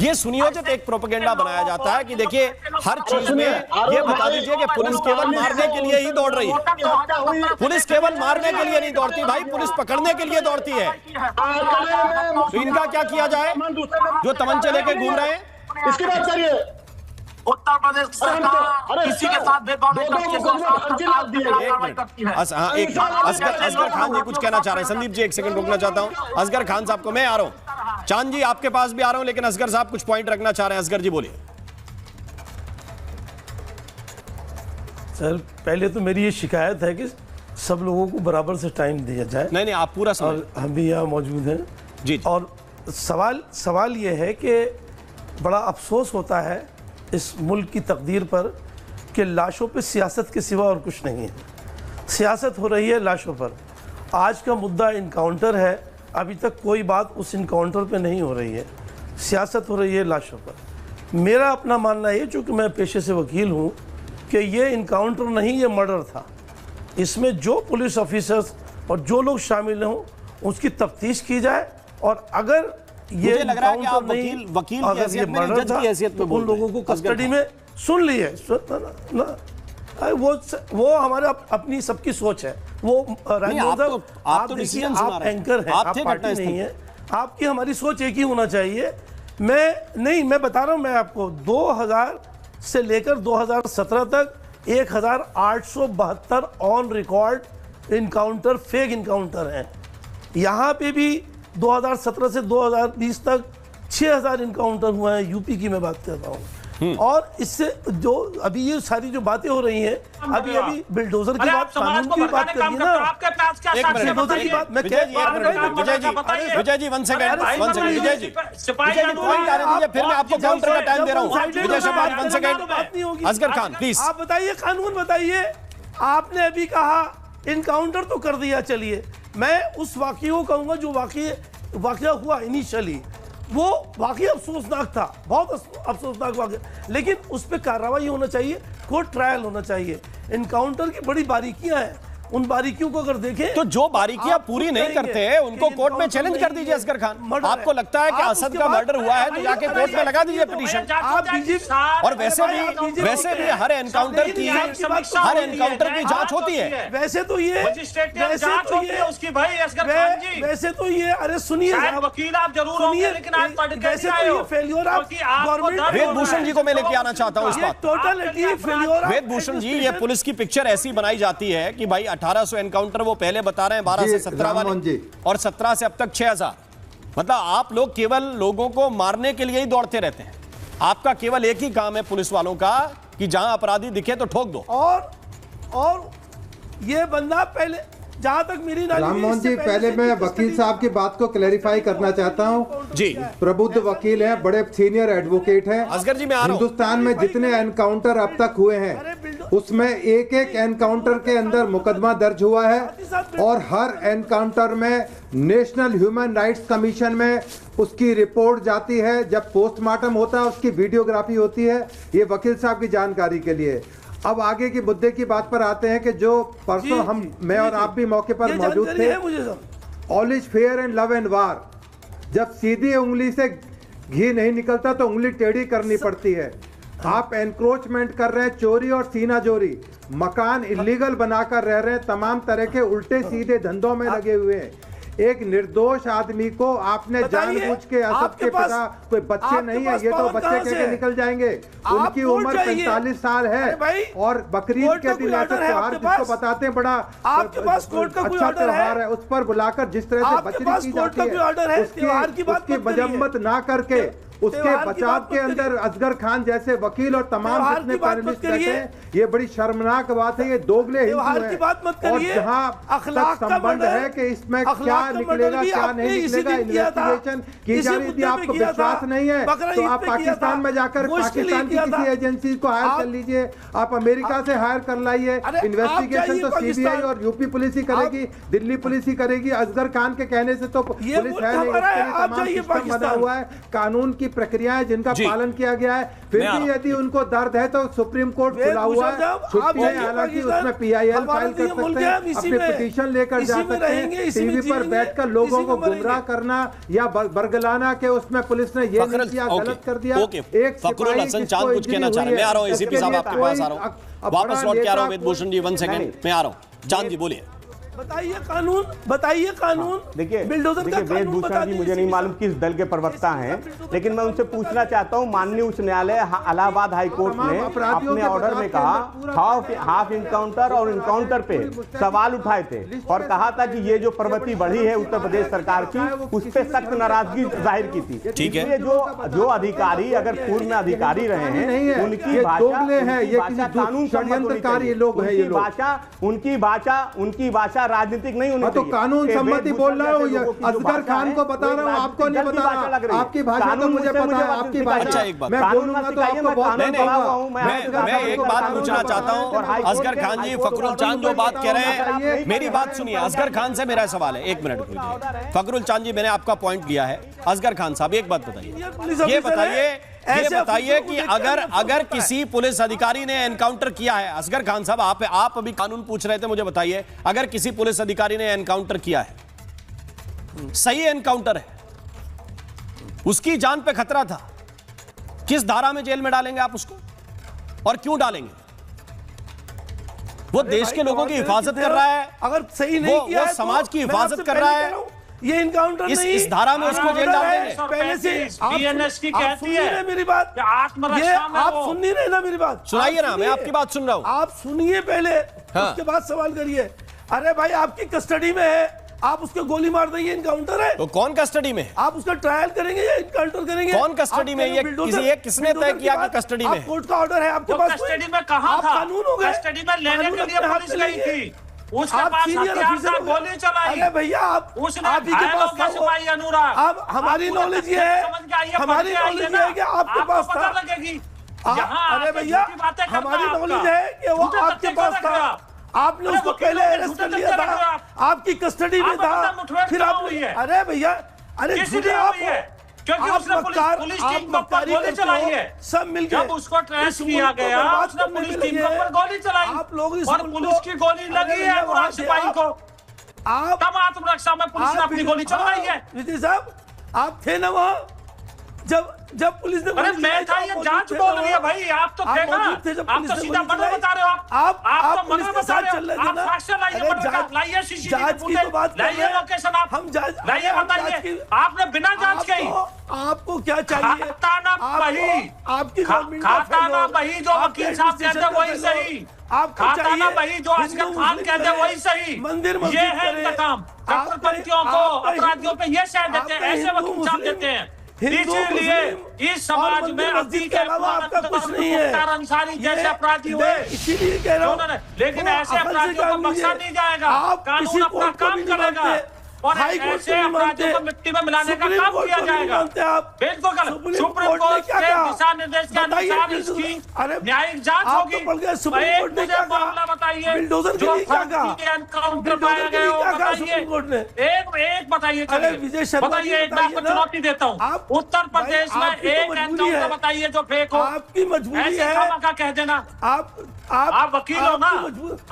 ये सुनियोजित एक प्रोपेगेंडा बनाया जाता है कि देखिए हर चीज में ये बता दीजिए कि पुलिस केवल मारने के लिए ही दौड़ रही है। पुलिस केवल मारने के लिए नहीं दौड़ती भाई, पुलिस पकड़ने के लिए दौड़ती है। तो इनका क्या किया जाए जो तमंचे लेके घूम रहे हैं? इसकी बात करिए। उत्तर प्रदेश सरकार किसी के साथ भेदभाव नहीं करती है। असगर खान जी कुछ कहना चाह रहे हैं। संदीप जी एक सेकंड रुकना चाहता हूं। असगर खान साहब को मैं आ रहा हूं, चांद जी आपके पास भी आ रहा हूं, लेकिन असगर साहब कुछ पॉइंट रखना चाह रहे हैं। असगर जी बोलिए। सर पहले तो मेरी ये शिकायत है कि सब लोगों को बराबर से टाइम दिया जाए। नहीं, आप पूरा और हम भी यहाँ मौजूद हैं जी। और सवाल ये है कि बड़ा अफसोस होता है इस मुल्क की तकदीर पर कि लाशों पे सियासत के सिवा और कुछ नहीं है। सियासत हो रही है लाशों पर। आज का मुद्दा इनकाउंटर है, अभी तक कोई बात उस इनकाउंटर पे नहीं हो रही है, सियासत हो रही है लाशों पर। मेरा अपना मानना है, चूँकि मैं पेशे से वकील हूँ, कि ये इनकाउंटर नहीं, ये मर्डर था। इसमें जो पुलिस ऑफिसर्स और जो लोग शामिल हों उसकी तफ्तीश की जाए, और अगर ये लग रहा है कि आप वकील अगर ये मर्डर था तो उन लोगों को कस्टडी में सुन लिए वो हमारे अपनी सबकी सोच है। वो आप एंकर हैं, आप पार्टी नहीं है, आपकी हमारी सोच एक ही होना चाहिए। मैं बता रहा हूं, मैं आपको 2000 से लेकर 2017 तक 1872 on record encounter, fake encounter हैं। यहाँ पे भी 2017 से 2020 तक 6000 इनकाउंटर हुए हैं। यूपी की मैं बात कर रहा हूँ। और इससे जो अभी ये सारी जो बातें हो रही हैं, अभी बिल्डोजर की बात, कानून की बात करिए ना। बिल्डोजर की बात मैं विजय जी 1 सेकंड विजय जी पॉइंट आने दीजिए, फिर मैं आपको काउंटर का टाइम दे रहा हूँ। विजय शबाज 1 सेकंड। असगर खान प्लीज आप बताइए, कानून बताइए। आपने अभी कहा इनकाउंटर तो कर दिया, चलिए मैं उस वाक़ये को कहूँगा जो वाक़या हुआ इनिशियली, वो वाक़ई अफसोसनाक था, बहुत अफसोसनाक वाक़या, लेकिन उस पर कार्रवाई होना चाहिए, कोर्ट ट्रायल होना चाहिए। इनकाउंटर की बड़ी बारीकियां हैं, उन बारीकियों को अगर देखें तो जो बारीकियां पूरी नहीं करते हैं उनको कोर्ट में चैलेंज कर दीजिए। असगर खान, आपको लगता है कि असद का मर्डर हुआ है तो जाके कोर्ट में लगा दीजिए पिटीशन। और वैसे भी हर एनकाउंटर की जांच होती है। वैसे तो ये अरे सुनिए, वकील आप जरूर होंगे, लेकिन आप वैसे तो ये फेल्योर आप वेद भूषण जी को मैं लेके आना चाहता हूँ इस बात। Totality failure. वेद भूषण जी, ये पुलिस की पिक्चर ऐसी बनाई जाती है कि भाई 1800 एनकाउंटर वो पहले बता रहे हैं, 12 से 17 वाले, और 17 से अब तक 6000। मतलब आप लोग केवल लोगों को मारने के लिए ही दौड़ते रहते हैं। आपका केवल एक ही काम है पुलिस वालों का कि जहां अपराधी दिखे तो ठोक दो। और ये बंदा पहले जहाँ तक मेरी राम मोहन जी, पहले मैं वकील साहब की बात को क्लैरिफाई करना चाहता हूँ जी। प्रबुद्ध वकील हैं, बड़े सीनियर एडवोकेट हैं। असगर जी मैं आ रहा हूं। हिंदुस्तान में जितने एनकाउंटर अब तक हुए हैं उसमें एक एक एनकाउंटर के अंदर मुकदमा दर्ज हुआ है और हर एनकाउंटर में नेशनल ह्यूमन राइट्स कमीशन में उसकी रिपोर्ट जाती है। जब पोस्टमार्टम होता है उसकी वीडियोग्राफी होती है। ये वकील साहब की जानकारी के लिए। अब आगे की मुद्दे की बात पर आते हैं कि जो परसों मैं और आप भी मौके पर मौजूद थे, all is fair and love and वार। जब सीधी उंगली से घी नहीं निकलता तो उंगली टेढ़ी करनी पड़ती है। आप एनक्रोचमेंट कर रहे हैं, चोरी और सीना चोरी, मकान इलीगल बनाकर रह रहे हैं, तमाम तरह के उल्टे सीधे धंधों में लगे हुए हैं। एक निर्दोष आदमी को आपने जानबूझ के असद के पिता, कोई बच्चे नहीं है, ये तो बच्चे कैसे निकल जाएंगे। उनकी उम्र 45 साल है और बकरीद के दिन ऐसे त्योहार जिसको बताते हैं बड़ा अच्छा त्योहार है, उस पर बुलाकर जिस तरह से बकरी की जाती है उसकी मजम्मत ना करके उसके बचाव के अंदर असगर खान जैसे वकील और तमाम जितने पैनलिस्ट बैठे हैं, ये बड़ी शर्मनाक बात है। ये दोगले हिंदू हैं और जहां तक संबंध है कि इसमें क्या निकलेगा क्या नहीं निकलेगा, इन्वेस्टिगेशन की जा रही थी। आपको विश्वास नहीं है तो आप पाकिस्तान में जाकर पाकिस्तान की किसी एजेंसी को हायर कर लीजिए, आप अमेरिका से हायर कर लाइए। इन्वेस्टिगेशन तो सीबीआई और यूपी पुलिस ही करेगी, दिल्ली पुलिस ही करेगी। असगर खान के कहने से तो पुलिस है नहीं, तमाम सिस्टम बना हुआ है, कानून की प्रक्रियाएं जिनका पालन किया गया है। फिर भी यदि उनको दर्द है तो सुप्रीम कोर्ट खुला हुआ है, छुट्टी है, हालांकि उसमें PIL फाइल कर सकते हैं, अपनी पिटीशन लेकर जा सकते हैं। टीवी पर बैठकर लोगों को गुमराह करना या बरगलाना के उसमें पुलिस ने ये नहीं किया, गलत कर दिया। एक फखरुल हसन चांद कुछ कहना चाह रहे हैं। मैं आ रहा हूं एसीपी साहब आपके पास आ रहा हूं, वापस लौट के आ रहा हूं। वेदभूषण जी 1 सेकंड मैं आ रहा हूं। चांद जी बोलिए। बताइए कानून। देखिए वेदभूषण जी मुझे नहीं मालूम किस दल के प्रवक्ता हैं, लेकिन मैं उनसे पूछना चाहता हूं, माननीय उच्च न्यायालय इलाहाबाद हाई कोर्ट ने अपने ऑर्डर में कहा हाफ इनकाउंटर और इनकाउंटर पे सवाल उठाए थे और कहा था कि ये जो प्रवृत्ति बढ़ी है उत्तर प्रदेश सरकार की, उस पर सख्त नाराजगी जाहिर की थी। इसलिए जो अधिकारी अगर पूर्व में अधिकारी रहे हैं उनकी भाषा कानून षड्यंत्रकारी लोग हैं, उनकी भाषा राजनीतिक नहीं होनी तो कानून सम्मति बोल रहा हूँ, असगर खान को बता रहा हूँ, आपको नहीं बता रहा। आपकी भाषा तो मुझे पता है, आपकी भाषा मैं बोलूंगा तो आपको बहुत मैं एक बात पूछना चाहता हूँ। असगर खान जी, फखरुल चांद जो बात कह रहे हैं, मेरी बात सुनिए। असगर खान से मेरा सवाल है, 1 मिनट। फखरुल चांद जी मैंने आपका पॉइंट लिया है। असगर खान साहब एक बात बताइए, ये बताइए कि अगर किसी पुलिस अधिकारी ने एनकाउंटर किया है, असगर खान साहब आप अभी कानून पूछ रहे थे, मुझे बताइए अगर किसी पुलिस अधिकारी ने एनकाउंटर किया है, सही एनकाउंटर है, उसकी जान पे खतरा था, किस धारा में जेल में डालेंगे आप उसको और क्यों डालेंगे? वो देश के लोगों की हिफाजत कर रहा है, अगर सही नहीं किया वो समाज की हिफाजत कर रहा है, ये इनकाउंटर नहीं, इस धारा में उसको जेल डाल देंगे। पहले से बीएनएस की कहती है मेरी बात, आत्मरक्षा में आप सुन नहीं रहे ना मेरी बात। सुनाइए ना, मैं आपकी बात सुन रहा हूं। आप सुनिए पहले, उसके बाद सवाल करिए। अरे भाई आपकी कस्टडी में है, आप उसको गोली मार देंगे, इनकाउंटर है। तो कौन कस्टडी में? आप उसका ट्रायल करेंगे या इनकाउंटर करेंगे? कौन कस्टडी में? ये किसने तय किया कि कस्टडी में? कोर्ट का ऑर्डर है आपके पास। कस्टडी में कहां था? कानून हो गए, कस्टडी में लेने के लिए पुलिस गई थी, उसके पास हथियार था, गोली चलाई। अरे भैया उसने घायलों के सिपाही अनुराग। अब हमारी नॉलेज ये है, हमारी नॉलेज ये है कि आपके पास था। लगेगी। अरे भैया हमारी नॉलेज है कि वो आपके पास था, आपने उसको पहले अरेस्ट कर लिया था, आपकी कस्टडी में था, फिर आप। अरे भैया, अरे क्योंकि उसने पुलिस टीम पर गोली चलाई है, सब मिलकर जब उसको ट्रेस किया गया, उसने पुलिस टीम पर गोली चलाई और पुलिस की गोली लगी है अनुराग सिपाही को। आप तब आत्मरक्षा में पुलिस ने अपनी गोली चलाई है। विजय साहब आप थे ना वहाँ जब पुलिस ने? अरे मैं था, ये जांच बोल रही है भाई, आप तो थे ना, आप तो सीधा मर्डर बता रहे हो। आप तो मर्डर बता रहे हो, आप साक्ष्य लाइए मर्डर का, लाइए सीसीटीवी फुटेज, लाइए लोकेशन, आप लाइए, बताइए आपने बिना जांच के ही। आपको क्या चाहिए? खाताना बही जो वकील साहब कहते वही सही, खाताना बही जो असगर खान कहते वही सही। ये है इंतकाम, कट्टरपंथियों को, अपराधियों पे ये शह देते हैं, ऐसे वकील साहब देते हैं। इसीलिए इस समाज में अति के अलावा आपका कुछ नहीं है। अंसारी जैसे अपराधी हुए, इसीलिए कह रहा हूं, लेकिन ऐसे अपराधियों को बख्शा नहीं जाएगा, कानून अपना काम करेगा और ऐसे अपराधियों को मिट्टी में मिलाने का काम किया जाएगा। बिल्कुल सुप्रीम कोर्ट के दिशा निर्देश के अनुसार इसकी न्यायिक जांच होगी। एक मुझे मामला बताइए जो के एनकाउंटर पाया गया हो, बताइए एक बताइए, बताइए एक मैं आपको चुनौती देता हूँ, उत्तर प्रदेश में एक एनकाउंटर बताइए जो फेक हो। आपकी मजबूरी है, ऐसे कह देना। आप वकील हो ना,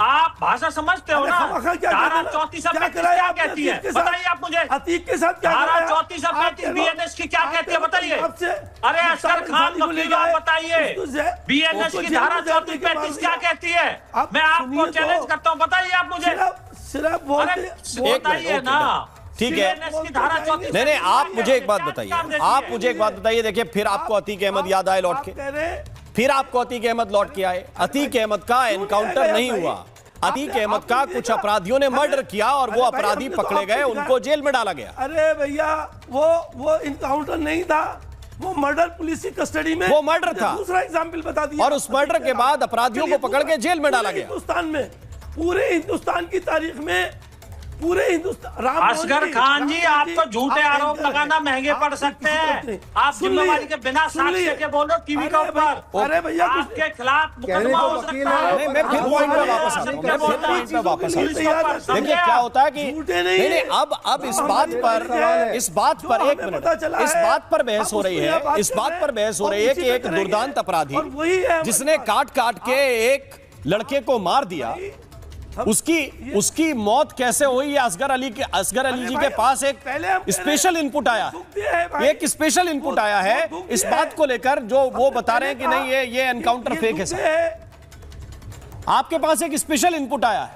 आप भाषा समझते हो ना। धारा 34 क्या कहती है बताइए आप मुझे। अतीक के साथ क्या धारा 34 बीएनएस की क्या कहती है बताइए। अरे असगर खान वकील आप बताइए बीएनएस की धारा 34 क्या कहती है। मैं आपको चैलेंज करता हूँ, बताइए आप मुझे। सिर्फ बताइए ना, ठीक है। नहीं, आप मुझे एक बात बताइए, आप मुझे एक बात बताइए। देखिए फिर आपको अतीक अहमद याद आए लौट के, फिर आपको अतीक अहमद लौट के आए। अतीक अहमद का एनकाउंटर नहीं हुआ, अतीक अहमद का कुछ अपराधियों ने मर्डर किया और वो अपराधी पकड़े गए, उनको जेल में डाला गया। अरे भैया वो इनकाउंटर नहीं था, वो मर्डर पुलिस की कस्टडी में, वो मर्डर था। दूसरा एग्जाम्पल बता दिया। और उस मर्डर के बाद अपराधियों को पकड़ के जेल में डाला गया। हिंदुस्तान में, पूरे हिंदुस्तान की तारीख में, पूरे हिंदुस्तान। असगर खान जी, आपको झूठे आरोप लगाना महंगे पड़ सकते हैं। आप जिम्मेवारी के बिना साक्ष्य के बोलो टीवी के ऊपर। अरे भैया आपके खिलाफ मुकदमा हो सकता है। मैं फिर पॉइंट पे वापस आता हूं, मैं फिर पॉइंट पे वापस आता हूं। देखिए क्या होता है कि नहीं, अब इस बात पर एक मिनट, इस बात पर बहस हो रही है, इस बात पर बहस हो रही है कि एक दुर्दांत अपराधी जिसने काट के एक लड़के को मार दिया, उसकी मौत कैसे हुई। ये असगर अली जी के पास एक स्पेशल इनपुट आया है, एक स्पेशल इनपुट आया है इस बात को लेकर, जो वो बता रहे हैं कि नहीं ये एनकाउंटर फेक है सर। आपके पास एक स्पेशल इनपुट आया है,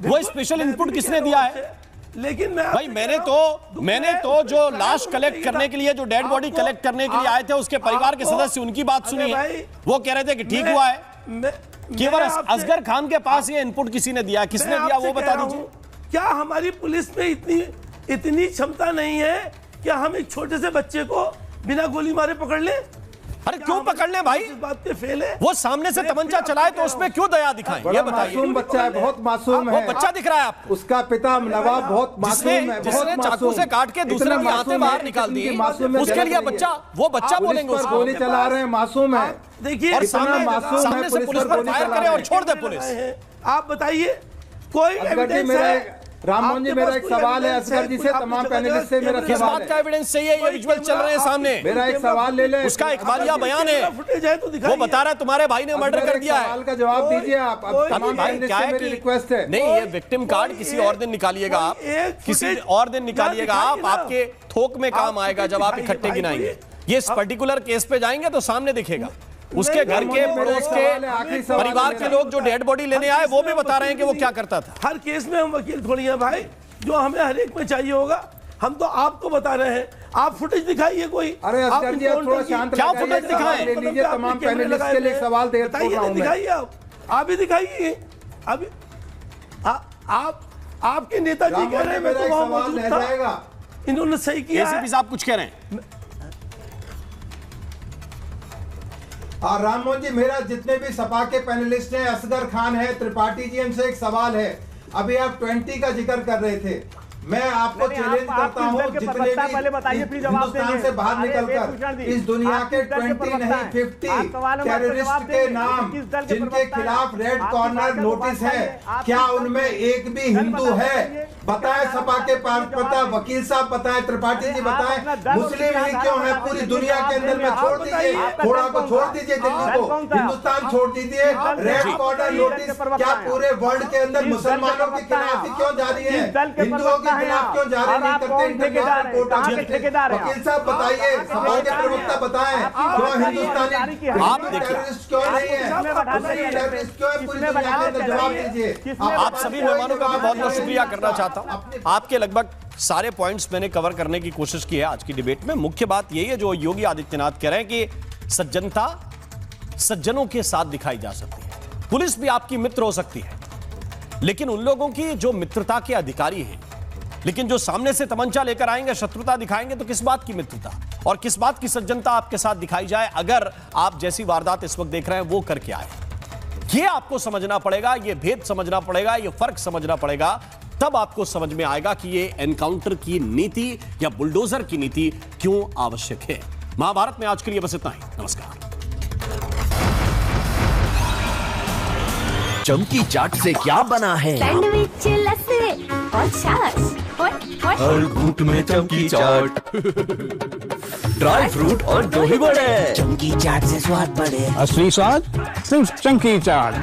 वो स्पेशल इनपुट किसने दिया है? लेकिन भाई मैंने तो जो लाश कलेक्ट करने के लिए, जो डेड बॉडी कलेक्ट करने के लिए आए थे, उसके परिवार के सदस्य, उनकी बात सुनी है। वो कह रहे थे कि ठीक हुआ है। केवल असगर खान के पास ये इनपुट किसी ने दिया, किसने दिया वो बता दीजिए। क्या हमारी पुलिस में इतनी क्षमता नहीं है कि हम एक छोटे से बच्चे को बिना गोली मारे पकड़ ले? अरे क्यों पकड़ ले भाई, इस बात पे फेल है। वो सामने से तमंचा चलाए तो उसमें क्यों दया दिखाएं? ये बताइए। मासूम बच्चा है, बहुत मासूम है। वो बच्चा दिख रहा है आपको? उसका पिता नवाब बहुत मासूम है, जिसने चाकू से काट के दूसरे की आंखें बाहर निकाल दी, उसके लिए वो बच्चा बोलेंगे उसको? गोली चला रहे हैं, मासूम है। देखिए और सामने से पुलिस पर फायर करे और छोड़ दे पुलिस। आप बताइए कोई एविडेंस है? राम मोहन जी, मेरा एक सवाल है असगर जी से, तमाम पैनलिस्ट से मेरा किस बात का एविडेंस चाहिए? ये विजुअल चल रहे हैं सामने, मेरा एक सवाल ले ले। उसका इकबालिया बयान है, वो बता रहा है तुम्हारे भाई ने मर्डर कर दिया है। सवाल का जवाब दीजिए आप। तमाम पैनलिस्ट से मेरी रिक्वेस्ट है। नहीं, ये विक्टिम कार्ड किसी और दिन निकालिएगा आप, किसी और दिन निकालिएगा आप, आपके थोक में काम आएगा जब आप इकट्ठे गिनाएंगे। ये इस पर्टिकुलर केस पे जाएंगे तो सामने दिखेगा। उसके घर के, पड़ोस के, परिवार के लोग जो डेड बॉडी लेने आए वो भी बता रहे हैं कि वो क्या करता था। हर केस में हम वकील थोड़ी हैं भाई, जो हमें हर एक में चाहिए होगा। हम तो आपको बता रहे हैं, आप फुटेज दिखाइए कोई। अरे असगर जी, आप थोड़ा शांत क्या फुटेज दिखाएं? ले लीजिए, तमाम पैनलिस्ट के लिए सवाल दे रहा हूं। दिखाइए आप भी दिखाइए। अभी आपके नेताजी कह रहे हैं मैं तो वहां मौजूद था, इन्होंने सही किया है। एसीपी साहब कुछ कह रहे हैं। और राम मोहन जी, मेरा जितने भी सपा के पैनलिस्ट हैं, असगर खान है, त्रिपाठी जी, हमसे एक सवाल है। अभी आप 20 का जिक्र कर रहे थे, मैं आपको चैलेंज करता हूं, जितने भी हिंदुस्तान से बाहर निकलकर इस दुनिया के 20 नहीं 50 टेररिस्ट के नाम जिनके खिलाफ रेड कॉर्नर नोटिस है, क्या उनमें एक भी हिंदू है? बताएं सपा के पार्षद, वकील साहब बताएं, त्रिपाठी जी बताएं, मुस्लिम ही क्यों है पूरी दुनिया के अंदर में? छोड़ दीजिए, थोड़ा को छोड़ दीजिए, दिल्ली को, हिंदुस्तान छोड़ दीजिए। रेड कॉर्नर नोटिस क्या पूरे वर्ल्ड के अंदर मुसलमानों के खिलाफ ही क्यों जारी है? हिंदुओं के खिलाफ क्यों जारी नहीं करते इंटरनेशनल कोर्ट? वकील साहब बताइए, समाज के प्रवक्ता बताएं, क्यों हिंदुस्तानी टेररिस्ट क्यों नहीं है? टेररिस्ट क्यों है पूरी दुनिया के अंदर? जवाब दीजिए। आप सभी मेहमानों का भी बहुत बहुत शुक्रिया करना चाहता हूं। आपके लगभग सारे पॉइंट्स मैंने कवर करने की कोशिश की है आज की डिबेट में। मुख्य बात यही है जो योगी आदित्यनाथ कह रहे हैं कि सज्जनता सज्जनों के साथ दिखाई जा सकती है। पुलिस भी आपकी मित्र हो सकती है, लेकिन उन लोगों की जो मित्रता के अधिकारी हैं, लेकिन जो सामने से तमंचा लेकर आएंगे, शत्रुता दिखाएंगे, तो किस बात की मित्रता? और किस बात की सज्जनता आपके साथ दिखाई जाए अगर आप जैसी वारदात इस वक्त देख रहे हैं वो करके आए। ये आपको समझना पड़ेगा, ये भेद समझना पड़ेगा, ये फर्क समझना पड़ेगा, तब आपको समझ में आएगा कि ये एनकाउंटर की नीति या बुलडोजर की नीति क्यों आवश्यक है। महाभारत में आज के लिए बस इतना ही। नमस्कार। चमकी चाट से क्या बना है? सैंडविच, लस्सी और छाछ और हर घूंट में चमकी चाट, ड्राई फ्रूट और दही बड़े। चमकी चाट से स्वाद बढ़े। असली स्वाद सिर्फ चमकी चाट।